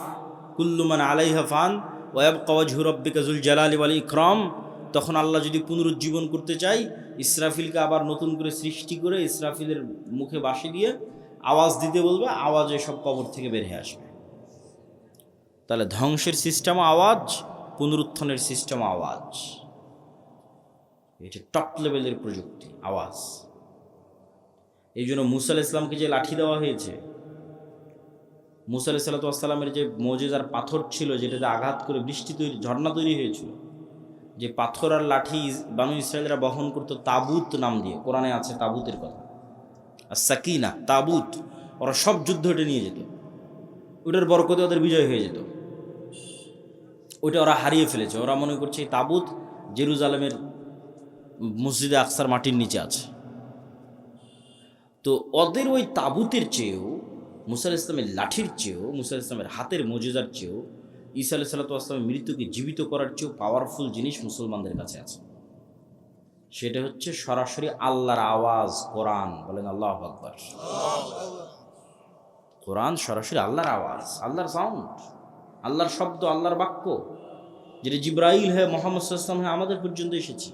কুল্লু মান আলাইহা ফান ওয়া ইয়াবকা ওয়াজহু রাব্বিকা যুল জালালি ওয়াল ইকরাম, তখন আল্লাহ যদি পুনরুজ্জীবন করতে চাই, ইসরাফিলকে আবার নতুন করে সৃষ্টি করে ইসরাফিলের মুখে বাঁশি দিয়ে আওয়াজ দিতে বলবে, আওয়াজে সব কবর থেকে বের হয়ে আসবে। তাহলে ধ্বংসের সিস্টেম আওয়াজ, পুনরুত্থানের সিস্টেম আওয়াজ। এটা টপ লেভেলের প্রযুক্তি, আওয়াজ। এই জন্য মুসা আলাইহিস সালামকে যে লাঠি দেওয়া হয়েছে, মুসা আলাইহিস সালামের যে মুজিজার পাথর ছিল, যেটাতে আঘাত করে বৃষ্টি তৈরি, ঝর্ণা তৈরি হয়েছিল, যে পাথর আর লাঠি বানু ইসরায়েলরা বহন করতো তাবুত নাম দিয়ে, কোরআনে আছে তাবুতের কথা, আর সাকিনা তাবুত, ওরা সব যুদ্ধ ওটা নিয়ে যেত, ওটার বরকতে ওদের বিজয় হয়ে যেত। ওইটা ওরা হারিয়ে ফেলেছে। ওরা মনে করছে এই তাবুত জেরুজালেমের মসজিদে আকসার মাটির নিচে আছে। তো ওদের ওই তাবুতের চেয়েও, মুসা আলাইহিস সালামের লাঠির চেয়েও, মুসা আলাইহিস সালামের হাতের মুজিজার চেয়েও, ঈসা আলাইহিস সালামের মৃত্যুকে জীবিত করার চেয়েও পাওয়ারফুল জিনিস মুসলমানদের কাছে আছে। সেটা হচ্ছে সরাসরি আল্লাহর আওয়াজ, কোরআন। বলেন আল্লাহু আকবার। কোরআন সরাসরি আল্লাহর আওয়াজ, আল্লাহর সাউন্ড, আল্লাহর শব্দ, আল্লাহর বাক্য, যেটা জিবরাইল হয়ে মুহাম্মদ সাল্লাল্লাহু আলাইহি ওয়াসাল্লাম হয়ে আমাদের পর্যন্ত এসেছে।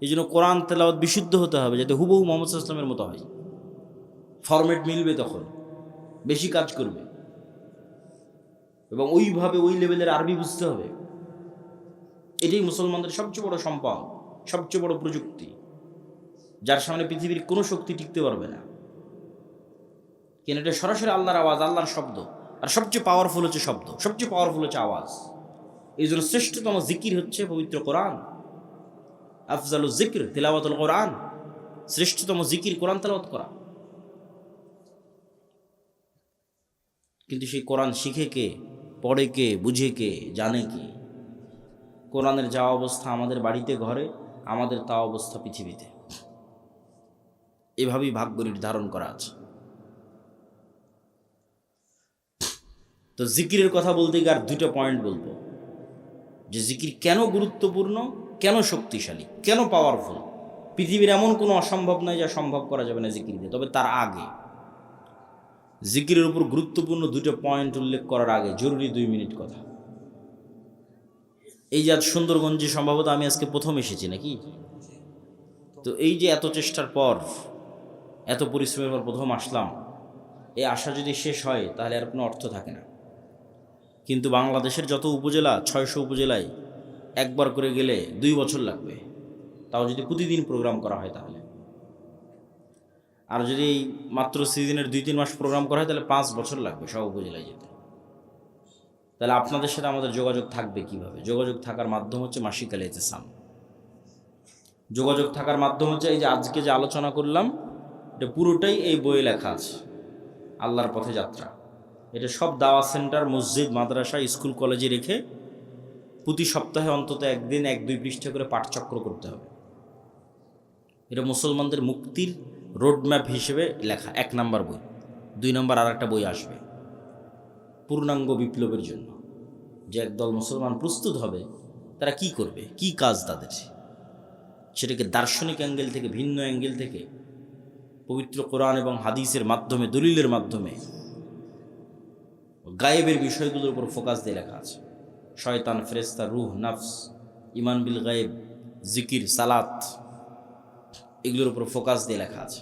এই জন্য কোরআন তেলাওয়াত বিশুদ্ধ হতে হবে, যাতে হুবহু মুহাম্মদ সাল্লাল্লাহু আলাইহি ওয়াসাল্লামের মতো হয়। ফরম্যাট মিলবে, তখন বেশি কাজ করবে, এবং ওইভাবে ওই লেভেলের আরবি বুঝতে হবে। এটাই মুসলমানদের সবচেয়ে বড় সম্পদ, সবচেয়ে বড় প্রযুক্তি, যার সামনে পৃথিবীর কোনো শক্তি টিকতে পারবে না। কেন? এটা সরাসরি আল্লাহর আওয়াজ, আল্লাহর শব্দ। আর সবচেয়ে পাওয়ারফুল হচ্ছে শব্দ, সবচেয়ে পাওয়ারফুল হচ্ছে আওয়াজ। এই জন্য শ্রেষ্ঠতম জিকির হচ্ছে পবিত্র কোরআন। আফজালুজ জিকর তিলাওয়াতুল কোরআন, শ্রেষ্ঠতম জিকির কোরআন তেলাওয়াত করা। কিন্তু সেই কোরআন শিখে কে, পড়ে কে, বুঝে কে, জানে কে? কোরআনের যা অবস্থা আমাদের বাড়িতে ঘরে, আমাদের তা অবস্থা পৃথিবীতে। এভাবেই ভাগ্য নির্ধারণ করা আছে। তো জিকিরের কথা বলতে গিয়ে আর দুটো পয়েন্ট বলবো, যে জিকির কেন গুরুত্বপূর্ণ, কেন শক্তিশালী, কেন পাওয়ারফুল। পৃথিবীর এমন কোনো অসম্ভব নয় যা সম্ভব করা যাবে না জিকির দিয়ে। তবে তার আগে, জিকিরের উপর গুরুত্বপূর্ণ দুটো পয়েন্ট উল্লেখ করার আগে জরুরি 2 মিনিট কথা। এই যে আজ সুন্দরগঞ্জে সম্ভবত আমি আজকে প্রথম এসেছি নাকি? তো এই যে এত চেষ্টার পর, এত পরিশ্রমের পর প্রথম আসলাম, এই আশা যদি শেষ হয় তাহলে আর কোনো অর্থ থাকে না। কিন্তু বাংলাদেশের যত উপজেলা, 600 উপজেলায় একবার করে গেলে 2 বছর লাগবে, তাও যদি প্রতিদিন প্রোগ্রাম করা হয় তাহলে। আর যদি মাত্র সিজনের 2-3 মাস প্রোগ্রাম করা হয় তাহলে 5 বছর লাগবে সব উপজেলায় যেতে। তাহলে আপনাদের সাথে আমাদের যোগাযোগ থাকবে কিভাবে? যোগাযোগ থাকার মাধ্যম হচ্ছে মাসিক আল ইতিসাম। যোগাযোগ থাকার মাধ্যম হচ্ছে এই যে আজকে যে আলোচনা করলাম, এটা পুরোটাই এই বইয়ে লেখা আছে, আল্লাহর পথে যাত্রা। এটা সব দাওয়া সেন্টার, মসজিদ, মাদ্রাসা, স্কুল, কলেজে রেখে প্রতি সপ্তাহে অন্তত একদিন 1-2 পৃষ্ঠা করে পাঠচক্র করতে হবে। এটা মুসলমানদের মুক্তির রোডম্যাপ হিসেবে লেখা 1 নম্বর বই। 2 নম্বর আর একটা বই আসবে পূর্ণাঙ্গ বিপ্লবের জন্য, যে একদল মুসলমান প্রস্তুত হবে, তারা কি করবে, কি কাজ তাদের, সেটাকে দার্শনিক অ্যাঙ্গেল থেকে, ভিন্ন অ্যাঙ্গেল থেকে, পবিত্র কোরআন এবং হাদিসের মাধ্যমে, দলিলের মাধ্যমে গায়েবের বিষয়গুলোর উপর ফোকাস দিয়ে লেখা আছে। শয়তান, ফেরেশতা, রূহ, নফস, ইমান বিল গায়েব, জিকির, সালাত, এগুলোর উপর ফোকাস দিয়ে লেখা আছে।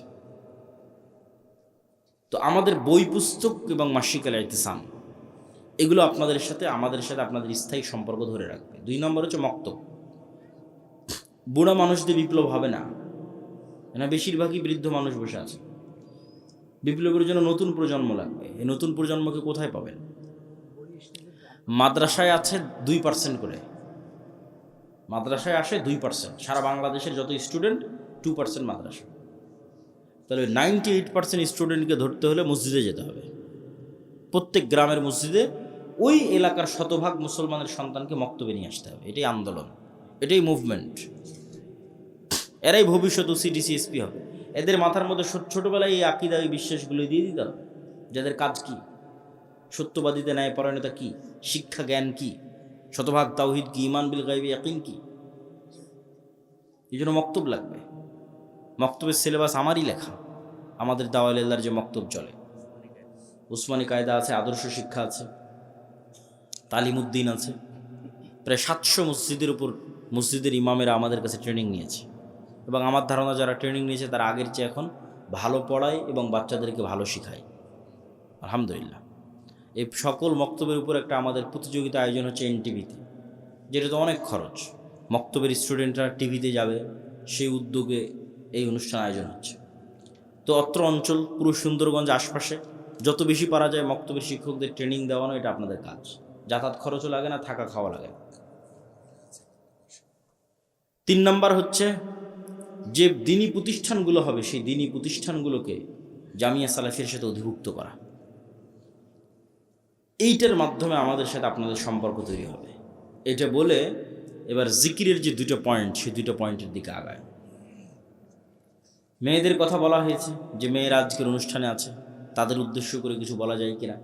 তো আমাদের বই পুস্তক এবং মাসিক আল ইতিসাম, এগুলো আপনাদের সাথে, আমাদের সাথে আপনাদের স্থায়ী সম্পর্ক ধরে রাখবে। 2 নম্বর হচ্ছে মক্তব। বুড়া মানুষদের বিপ্লব হবে না, বেশিরভাগই বৃদ্ধ মানুষ বসে আছে। বিপ্লবের জন্য নতুন প্রজন্ম লাগবে। এই নতুন প্রজন্মকে কোথায় পাবেন? মাদ্রাসায় আছে 2% করে, মাদ্রাসায় আসে 2%। সারা বাংলাদেশের যত স্টুডেন্ট, 2% মাদ্রাসা। তাহলে 98% স্টুডেন্টকে ধরতে হলে মসজিদে যেতে হবে। প্রত্যেক গ্রামের মসজিদে ওই এলাকার শতভাগ মুসলমানের সন্তানকে মক্তবে নিয়ে আসতে হবে। এটাই আন্দোলন, এটাই মুভমেন্ট। এরাই ভবিষ্যৎ সিডিসিএসপি হবে। এদের মাথার মধ্যে ছোটোবেলায় এই আকিদা, এই বিশ্বাসগুলো দিয়ে দিতে হবে। যাদের কাজ কি, সত্যবাদিতা, ন্যায়পরায়ণতা কি, শিক্ষা জ্ঞান কি, শতভাগ তাওহিদ কি, ঈমান বিল গায়বি ইয়াকিন কি। এই জন্য মক্তব লাগবে। মক্তবের সিলেবাস আমারই লেখা, আমাদের দাওয়ালিল্লাহর যে মক্তব চলে। উসমানী কায়দা আছে, আদর্শ শিক্ষা আছে, তালিমুদ্দিন আছে। প্রায় 700 মসজিদের উপর মসজিদের ইমামেরা আমাদের কাছে ট্রেনিং নিয়েছে, এবং আমার ধারণা যারা ট্রেনিং নিয়েছে তারা আগের চেয়ে এখন ভালো পড়ায় এবং বাচ্চাদেরকে ভালো শেখায়, আলহামদুলিল্লাহ। এই সকল মক্তবের উপর একটা আমাদের প্রতিযোগিতা আয়োজন হচ্ছে এনটিভিতে, যেটা তো অনেক খরচ। মক্তবের স্টুডেন্টরা টিভিতে যাবে, সেই উদ্যোগে এই অনুষ্ঠান আয়োজন হচ্ছে। তো অত্র অঞ্চল পুরো সুন্দরগঞ্জ আশপাশে যত বেশি পারা যায় মক্তবের শিক্ষকদের ট্রেনিং দেওয়ানো, এটা আপনাদের কাজ। যাতায়াত খরচও লাগে না, থাকা খাওয়া লাগে না। 3 নাম্বার হচ্ছে যে দিনী প্রতিষ্ঠানগুলো হবে, সেই দিনী প্রতিষ্ঠানগুলোকে জামিয়া সালাফির সাথে অধিভুক্ত করা। এইটার মাধ্যমে আমাদের সাথে আপনাদের সম্পর্ক তৈরি হবে। এটা বলে এবার জিকিরের যে 2টা পয়েন্ট, সেই 2টা পয়েন্টের দিকে আগায়। মেয়েদের কথা বলা হয়েছে, যে মেয়েরা আজকের অনুষ্ঠানে আছে, তাদের উদ্দেশ্য করে কিছু বলা যায় কিনা।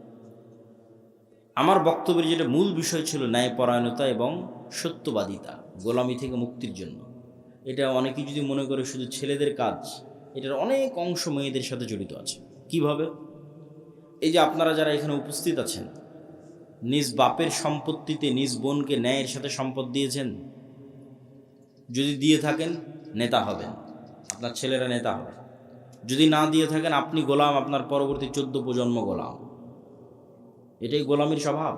আমার বক্তব্যের যেটা মূল বিষয় ছিল ন্যায়পরায়ণতা এবং সত্যবাদিতা, গোলামি থেকে মুক্তির জন্য। এটা অনেকে যদি মনে করে শুধু ছেলেদের কাজ, এটার অনেক অংশ মেয়েদের সাথে জড়িত আছে। কিভাবে? এই যে আপনারা যারা এখানে উপস্থিত আছেন, নিজ বাপের সম্পত্তিতে নিজ বোনকে ন্যায়ের সাথে সম্পদ দিয়েছেন? যদি দিয়ে থাকেন, নেতা হবেন, আপনার ছেলেরা নেতা হবে। যদি না দিয়ে থাকেন, আপনি গোলাম, আপনার পরবর্তী 14 প্রজন্ম গোলাম। এটাই গোলামির স্বভাব।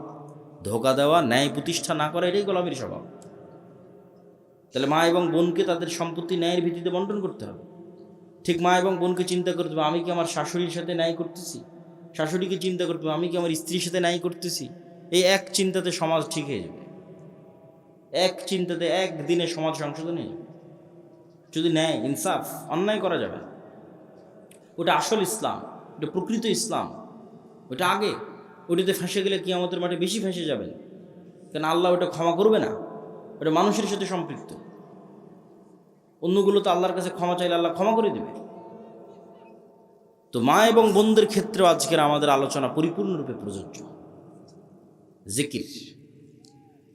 ধোঁকা দেওয়া, ন্যায় প্রতিষ্ঠা না করা, এটাই গোলামির স্বভাব। তাহলে মা এবং বোনকে তাদের সম্পত্তি ন্যায়ের ভিত্তিতে বন্টন করতে হবে। ঠিক মা এবং বোনকে চিন্তা করতে হবে, আমি কি আমার শাশুড়ির সাথে ন্যায় করতেছি? শাশুড়িকে চিন্তা করতে হবে, আমি কি আমার স্ত্রীর সাথে ন্যায় করতেছি? এই এক চিন্তাতে সমাজ ঠিক হয়ে যাবে। এক চিন্তাতে একদিনে সমাজ সংশোধন হয়ে যাবে। যদি ন্যায়, ইনসাফ, অন্যায় করা যাবে না। ওটা আসল ইসলাম, ওটা প্রকৃত ইসলাম। ওটা আগে, ওটাতে ফেঁসে গেলে কিয়ামতের মাঠে বেশি ফেঁসে যাবেন, কেন আল্লাহ ওটা ক্ষমা করবে না। ওটা মানুষের সাথে সম্পৃক্ত। অন্যগুলো তো আল্লাহর কাছে ক্ষমা চাইলে আল্লাহ ক্ষমা করে দেবে। তো মা এবং বোনদের ক্ষেত্রেও আজকের আমাদের আলোচনা পরিপূর্ণরূপে প্রযোজ্য।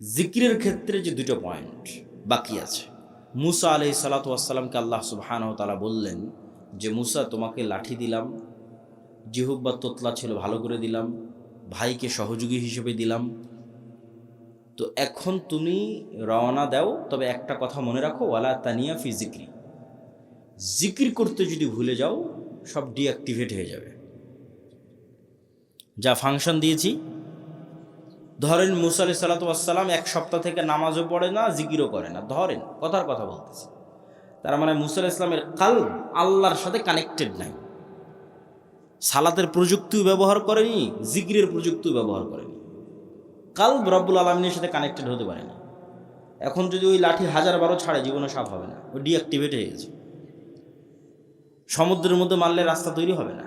জিকিরের ক্ষেত্রে যে 2টা পয়েন্ট বাকি আছে। মুসা আলাইহিস সালাতু ওয়াস সালামকে আল্লাহ সুবহানাহু ওয়া তাআলা বললেন যে, মুসা, তোমাকে লাঠি দিলাম, জিহ্বা তোতলা ছিল, ভালো করে দিলাম, ভাইকে সহযোগী হিসেবে দিলাম। তো এখন তুমি রওনা দাও, তবে একটা কথা মনে রাখো, ওয়ালা তানিয়া ফি জিক্রি। জিকির করতে যদি ভুলে যাও, সব ডিঅ্যাক্টিভেট হয়ে যাবে। যা ফাংশন দিয়েছি, ধরেন মুসা আলাইহিস সালাতু ওয়াস সালাম 1 সপ্তাহ থেকে নামাজও পড়ে না, জিকিরও করে না, ধরেন কথার কথা বলতেছে। তার মানে মুসা আলাইহিস সালামের কালব আল্লাহর সাথে কানেক্টেড নাই। সালাতের প্রযুক্তিও ব্যবহার করেনি, জিকিরের প্রযুক্তিও ব্যবহার করেনি। কালব রব্বুল আলামিনের সাথে কানেক্টেড হতে পারেনি। এখন যদি ওই লাঠি 1000 ছাড়ে, জীবনে সাফ হবে না, ওই ডিঅ্যাক্টিভেট হয়ে গেছে। সমুদ্রের মধ্যে মারলে রাস্তা তৈরি হবে না।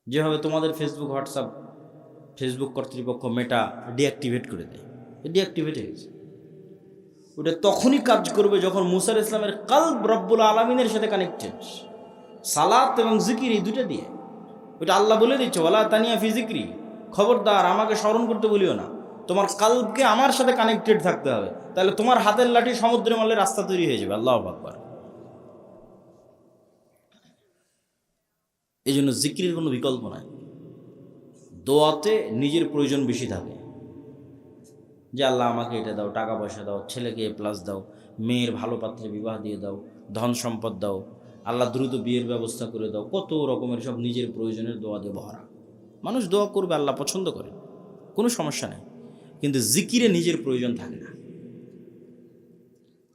যেভাবে তোমাদের ফেসবুক কর্তৃপক্ষ মেটা ডিঅ্যাক্টিভেট করে দেয়, ডিঅ্যাক্টিভেট হয়ে গেছে। ওটা তখনই কাজ করবে যখন মুসা আলাইহিস সালামের কালব রব্বুল আলামিনের সাথে কানেক্টেড। সালাত এবং জিকির, এই 2টা দিয়ে। ওটা আল্লাহ বলে দিচ্ছে, ওয়ালা তানিয়া ফি জিক্রি, খবরদার আমাকে স্মরণ করতে বলিও না, তোমার কালবকে আমার সাথে কানেক্টেড থাকতে হবে। তাহলে তোমার হাতের লাঠি সমুদ্রে মারলে রাস্তা তৈরি হয়ে যাবে। আল্লাহু আকবার। এই জন্য জিকিরের কোনো বিকল্প নাই। দোয়াতে নিজের প্রয়োজন বেশি থাকে, যে আল্লাহ আমাকে এটা দাও, টাকা পয়সা দাও, ছেলেকে A+ দাও, মেয়ের ভালো পাত্রে বিবাহ দিয়ে দাও, ধন সম্পদ দাও, আল্লাহ দ্রুত বিয়ের ব্যবস্থা করে দাও। কত রকমের সব নিজের প্রয়োজনের দোয়া দিয়ে ভরা। মানুষ দোয়া করবে, আল্লাহ পছন্দ করে, কোনো সমস্যা নেই। কিন্তু জিকিরে নিজের প্রয়োজন থাকে না।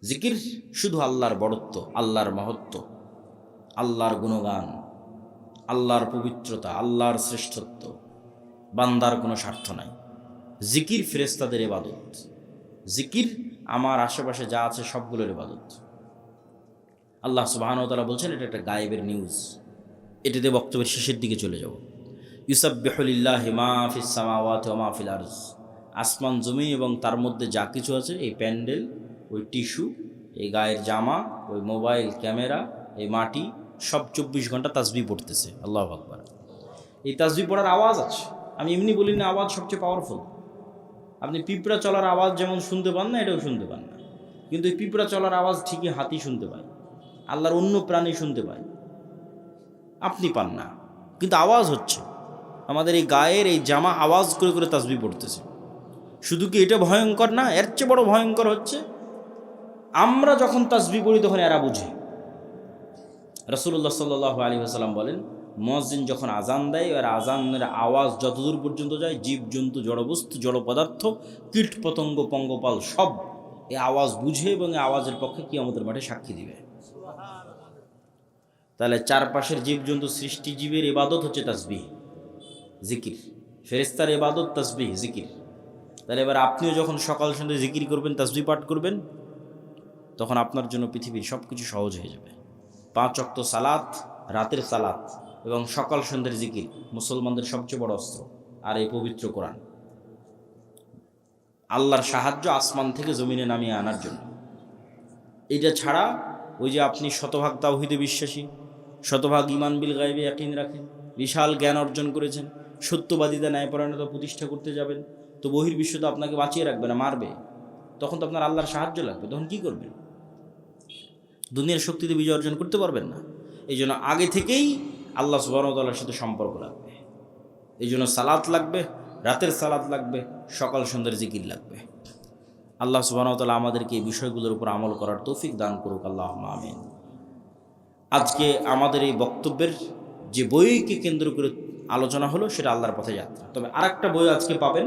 জিকির শুধু আল্লাহর বড়ত্ব, আল্লাহর মহত্ব, আল্লাহর গুণগান, আল্লাহর পবিত্রতা, আল্লাহর শ্রেষ্ঠত্ব, বান্দার কোনো স্বার্থ নাই। জিকির ফেরেশতাদের ইবাদত। জিকির আমার আশেপাশে যা আছে সবগুলোর ইবাদত। আল্লাহ সুবহানাহু ওয়া তাআলা বলছেন, এটা একটা গায়েবের নিউজ। এটাতে বক্তব্যের শেষের দিকে চলে যাব। ইউসাব্বিহু লিল্লাহি মা ফিস সামাওয়াতি ওয়া মা ফিল আরজ, আসমান জমি এবং তার মধ্যে যা কিছু আছে, এই প্যান্ডেল, ওই টিস্যু, এই গায়ের জামা, ওই মোবাইল ক্যামেরা, এই মাটি, সব 24 ঘন্টা তাসবিহ পড়তেছে। আল্লাহু আকবার। এই তাসবিহ পড়ার আওয়াজ আছে, আমি এমনি বলি না, আওয়াজ সবচেয়ে পাওয়ারফুল। আপনি পিঁপড়া চলার আওয়াজ যেমন শুনতে পান না, এটাও শুনতে পান না, কিন্তু এই পিঁপড়া চলার আওয়াজ ঠিকই হাতি শুনতে পায়, আল্লাহর অন্য প্রাণী শুনতে পায়, আপনি পান না, কিন্তু আওয়াজ হচ্ছে। আমাদের এই গায়ের এই জামা আওয়াজ করে করে তাসবিহ পড়তেছে। শুধু কি এটা ভয়ঙ্কর না, এর চেয়ে বড় ভয়ঙ্কর হচ্ছে আমরা যখন তাসবিহ পড়ি তখন এরা বুঝে। রাসূলুল্লাহ সাল্লাল্লাহু আলাইহি ওয়াসাল্লাম বলেন, মুয়াজ্জিন যখন আজান দেয়, আর আজানের আওয়াজ যতদূর পর্যন্ত যায়, জীবজন্তু, জড়বস্তু, জড় পদার্থ, কীট পতঙ্গ, পঙ্গপাল সব এই আওয়াজ বুঝে এবং এই আওয়াজের পক্ষে কিয়ামতের মাঠে সাক্ষী দিবে। তাহলে চারপাশের জীবজন্তু, সৃষ্টিজীবের ইবাদত হচ্ছে তাসবিহ, জিকির। ফেরেশতার ইবাদত তাসবিহ, জিকির। তাহলে এবার আপনিও যখন সকাল সন্ধ্যা জিকির করবেন, তাসবিহ পাঠ করবেন, তখন আপনার জন্য পৃথিবীর সব কিছু সহজ হয়ে যাবে। 5 ওয়াক্ত সালাত, রাতের সালাত এবং সকাল সন্ধ্যের জিকির মুসলমানদের সবচেয়ে বড় অস্ত্র। আর এই পবিত্র কোরআন, আল্লাহর সাহায্য আসমান থেকে জমিনে নামিয়ে আনার জন্য। এটা ছাড়া ওই যে আপনি শতভাগ তাওহীদে বিশ্বাসী, শতভাগ ঈমান বিল গায়বে ইয়াকিন রাখেন, বিশাল জ্ঞান অর্জন করেছেন, সত্যবাদিতা, ন্যায়পরায়ণতা প্রতিষ্ঠা করতে যাবেন, তো বহির্বিশ্ব তো আপনাকে বাঁচিয়ে রাখবে না, মারবে। তখন তো আপনার আল্লাহর সাহায্য লাগবে, তখন কি করবেন? দুনিয়ার শক্তিতে বিজয় অর্জন করতে পারবেন না। এই জন্য আগে থেকেই আল্লাহ সুবহানাহু ওয়া তাআলার সাথে সম্পর্ক লাগবে। এই জন্য সালাত লাগবে, রাতের সালাত লাগবে, সকাল সন্ধ্যার জিকির লাগবে। আল্লাহ সুবহানাহু ওয়া তাআলা আমাদেরকে এই বিষয়গুলোর উপর আমল করার তৌফিক দান করুক, আল্লাহুম্মা আমিন। আজকে আমাদের এই বক্তব্যের যে বইকে কেন্দ্র করে আলোচনা হলো, সেটা আল্লাহর পথে যাত্রা। তবে আরেকটা বই আজকে পাবেন,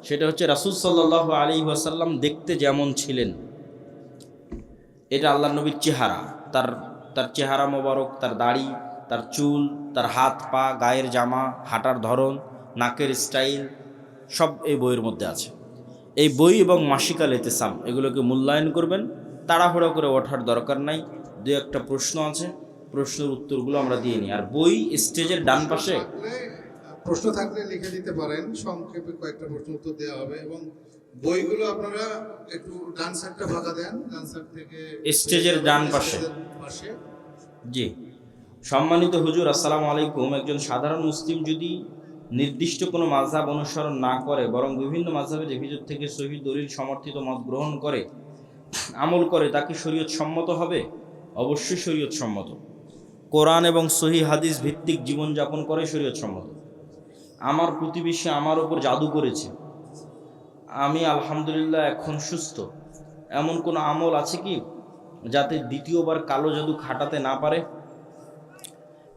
সেটা হচ্ছে রাসূল সাল্লাল্লাহু আলাইহি ওয়াসাল্লাম দেখতে যেমন ছিলেন। এটা আল্লাহর নবীর চেহারা, তার চেহারা মোবারক, তার দাড়ি, তার চুল, তার হাত পা, গায়ের জামা, হাঁটার ধরন, নাকের স্টাইল, সব এই বইয়ের মধ্যে আছে। এই বই এবং মাসিকাল ইতিসাম এগুলোকে মূল্যায়ন করবেন, তাড়াহুড়ো করে ওঠার দরকার নাই। 2-1টা প্রশ্ন আছে, প্রশ্নের উত্তরগুলো আমরা দিয়ে নিই। আর বই স্টেজের ডান পাশে, প্রশ্ন থাকলে লিখে দিতে পারেন, সংক্ষেপে কয়েকটা প্রশ্ন উত্তর দেওয়া হবে। এবং বইগুলো আপনারা একটু ডান সাইডটা ফাঁকা দেন, ডান সাইড থেকে স্টেজের ডান পাশে। জি, সম্মানিত হুজুর, আসসালামু আলাইকুম। একজন সাধারণ মুসলিম যদি নির্দিষ্ট কোনো মাযহাব অনুসরণ না করে, বরং বিভিন্ন মাযহাবের ভিতর থেকে সহিহ দলিল সমর্থিত মত গ্রহণ করে আমল করে, তা কি শরীয়ত সম্মত হবে? অবশ্যই শরীয়ত সম্মত। কোরআন এবং সহিহ হাদিস ভিত্তিক জীবনযাপন করে শরীয়ত সম্মত। আমার প্রতিবেশী আমার উপর জাদু করেছে, আমি আলহামদুলিল্লাহ এখন সুস্থ, এমন কোনো আমল আছে কি যাতে দ্বিতীয়বার কালো জাদু খাটাতে না পারে?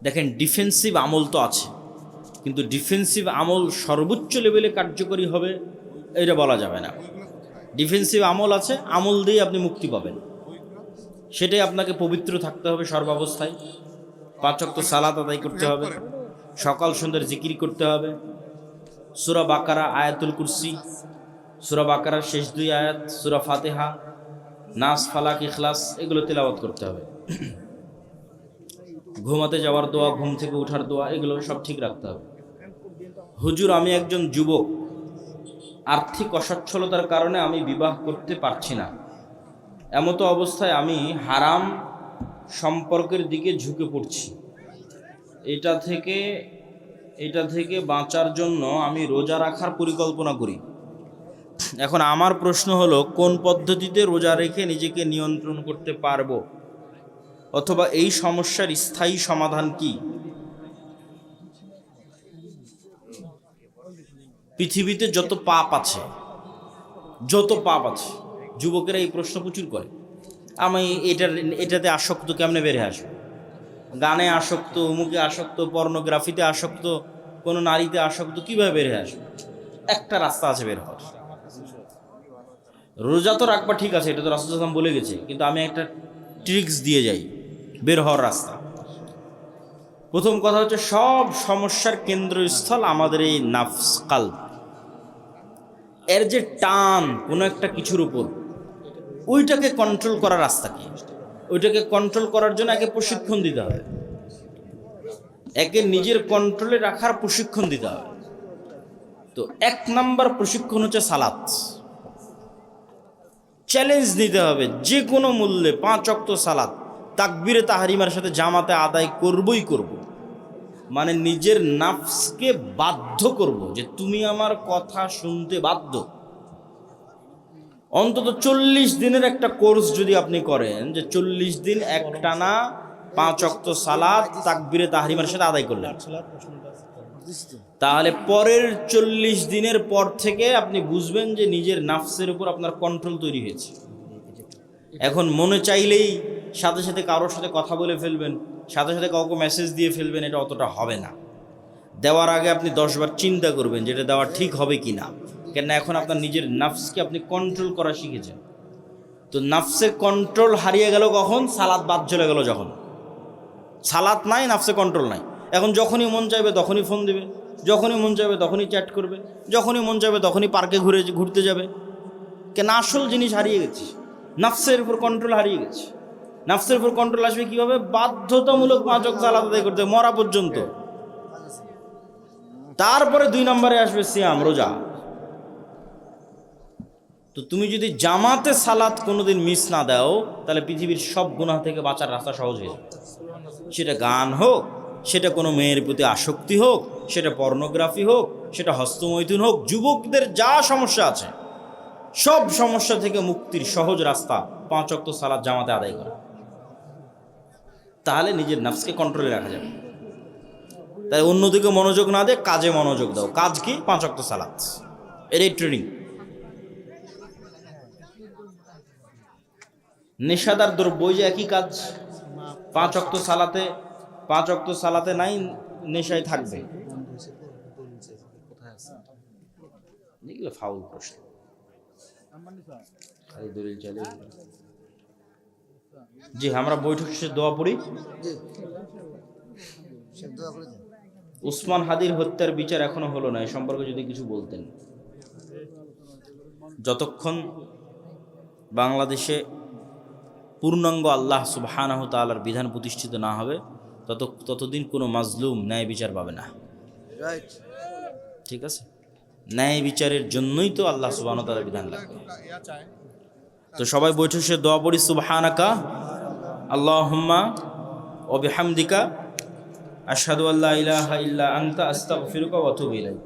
দেখেন, ডিফেন্সিভ আমল তো আছে, কিন্তু ডিফেন্সিভ আমল সর্বোচ্চ লেভেলে কার্যকরী হবে এটা বলা যাবে না। ডিফেন্সিভ আমল আছে, আমল দিয়ে আপনি মুক্তি পাবেন। সেটাই আপনাকে পবিত্র থাকতে হবে সর্বাবস্থায়, 5 ওয়াক্ত সালাত আদায় করতে হবে, সকাল সন্ধ্যার জিকির করতে হবে, সূরা বাকারা, আয়াতুল কুরসি, সূরা বাকারার শেষ 2 আয়াত, সূরা ফাতিহা, নাস, ফালাক, ইখলাস, এগুলো তেলাওয়াত করতে হবে। ঘুমাতে যাওয়ার দোয়া, ঘুম থেকে ওঠার দোয়া, এগুলো সব ঠিক রাখতে হবে। হুজুর, আমি একজন যুবক, আর্থিক অসচ্ছলতার কারণে আমি বিবাহ করতে পারছি না। এমতো অবস্থায় আমি হারাম সম্পর্কের দিকে ঝুঁকে পড়ছি। এটা থেকে বাঁচার জন্য আমি রোজা রাখার পরিকল্পনা করি। এখন আমার প্রশ্ন হলো, কোন পদ্ধতিতে রোজা রেখে নিজেকে নিয়ন্ত্রণ করতে পারবো, অথবা এই সমস্যার স্থায়ী সমাধান কি? পৃথিবীতে যত পাপ আছে, যুবকেরা এই প্রশ্ন প্রচুর করে, আমি এটাতে আসক্ত, কেমনে বের হয়ে আসবো? গানে আসক্ত, অমুকে আসক্ত, পর্নোগ্রাফিতে আসক্ত, কোনো নারীতে আসক্ত, কীভাবে বের হয়ে আসবো? একটা রাস্তা আছে বের হওয়ার। রোজা তো রাখবা, ঠিক আছে, এটা তো রাসূল সাল্লাল্লাহু আলাইহি ওয়াসাল্লাম বলে গেছে, কিন্তু আমি একটা ট্রিক্স দিয়ে যাই বের হওয়ার রাস্তা। প্রথম কথা হচ্ছে, সব সমস্যার কেন্দ্রস্থল আমাদের এই নাফস, কালব। এর যে টান কোনো একটা কিছুর উপর, ওইটাকে কন্ট্রোল করার রাস্তা কি? ওইটাকে কন্ট্রোল করার জন্য আগে প্রশিক্ষণ দিতে হবে। একে নিজের কন্ট্রোলে রাখার প্রশিক্ষণ দিতে হবে। তো 1 নাম্বার প্রশিক্ষণ হচ্ছে সালাত। চ্যালেঞ্জ নিতে হবে যে কোনো মূল্যে 5 ওয়াক্ত সালাত তাকবীরে তাহরিমার সাথে জামাতে আদায় করবই করব। মানে নিজের নাফসকে বাধ্য করব যে তুমি আমার কথা শুনতে বাধ্য। অন্তত 40 দিনের একটা কোর্স যদি আপনি করেন, যে 40 দিন একটানা 5 ওয়াক্ত সালাত তাকবীরে তাহরিমার সাথে আদায় করলেন, তাহলে পরের 40 দিনের পর থেকে আপনি বুঝবেন যে নিজের নাফসের উপর আপনার কন্ট্রোল তৈরি হয়েছে। এখন মনে চাইলেই সাথে সাথে কারোর সাথে কথা বলে ফেলবেন, সাথে সাথে কাউকে মেসেজ দিয়ে ফেলবেন, এটা অতটা হবে না। দেওয়ার আগে আপনি 10 বার চিন্তা করবেন যেটা দেওয়া ঠিক হবে কি না। কেন এখন আপনার নিজের নাফসকে আপনি কন্ট্রোল করা শিখেছেন। তো নাফসের কন্ট্রোল হারিয়ে গেল কখন? সালাত বাদ চলে গেল যখন। সালাত নাই, নাফসে কন্ট্রোল নাই। এখন যখনই মন চাইবে তখনই ফোন দেবে, যখনই মন চাইবে তখনই চ্যাট করবে, যখনই মন চাইবে তখনই পার্কে ঘুরতে যাবে। কেন? আসল জিনিস হারিয়ে গেছে, নাফসের উপর কন্ট্রোল হারিয়ে গেছে। নাফসের উপর কন্ট্রোল আসবে কিভাবে? বাধ্যতামূলক 5 ওয়াক্ত সালাত আদায় করতে মরা পর্যন্ত। তারপরে 2 নম্বরে আসবে সিয়াম, রোজা। তো তুমি যদি জামাতে সালাত কোনোদিন মিস না দাও, তাহলে পৃথিবীর সব গুনাহ থেকে বাঁচার রাস্তা সহজ হয়ে যাবে। সেটা গান হোক, সেটা কোনো মেয়ের প্রতি আসক্তি হোক, সেটা পর্নোগ্রাফি হোক, সেটা হস্তমৈথুন হোক, যুবকদের যা সমস্যা আছে সব সমস্যা থেকে মুক্তির সহজ রাস্তা 5 ওয়াক্ত সালাত জামাতে আদায় করা। তাহলে নিজের নাফসকে কন্ট্রোলে রাখা যাবে। তাই অন্যদিকে মনোযোগ না দিয়ে কাজে মনোযোগ দাও। কাজ কি? 5 ওয়াক্ত সালাত, এটাই ট্রেনিং। নেশাদার দ্রব্য, ওই যে একই কাজ। 5 ওয়াক্ত সালাতে নাই, নেশায় থাকবে। এগুলো ফাউল প্রশ্ন, খালি দলিল চাইলে। জি, আমরা বৈঠক শেষে দোয়া পড়ি। উসমান হাদির হত্যার বিচার এখনো হলো না, এ সম্পর্কে যদি কিছু বলতেন। যতক্ষণ বাংলাদেশে পূর্ণাঙ্গ আল্লাহ সুবহানাহু ওয়া তাআলার বিধান প্রতিষ্ঠিত না হবে, ততদিন কোনো মাজলুম ন্যায় বিচার পাবে না। ঠিক আছে? ন্যায় বিচারের জন্যই তো আল্লাহ সুবহানাহু ওয়া তাআলার বিধান লাগবে। তো সবাই বৈঠক শেষে দোয়া পড়ি। সুবহানাকা আল্লাহুম্মা ওয়া বিহামদিকা আশহাদু আল্লা ইলাহা ইল্লা আনতা আস্তাগফিরুকা ওয়া আতুবু ইলাইক।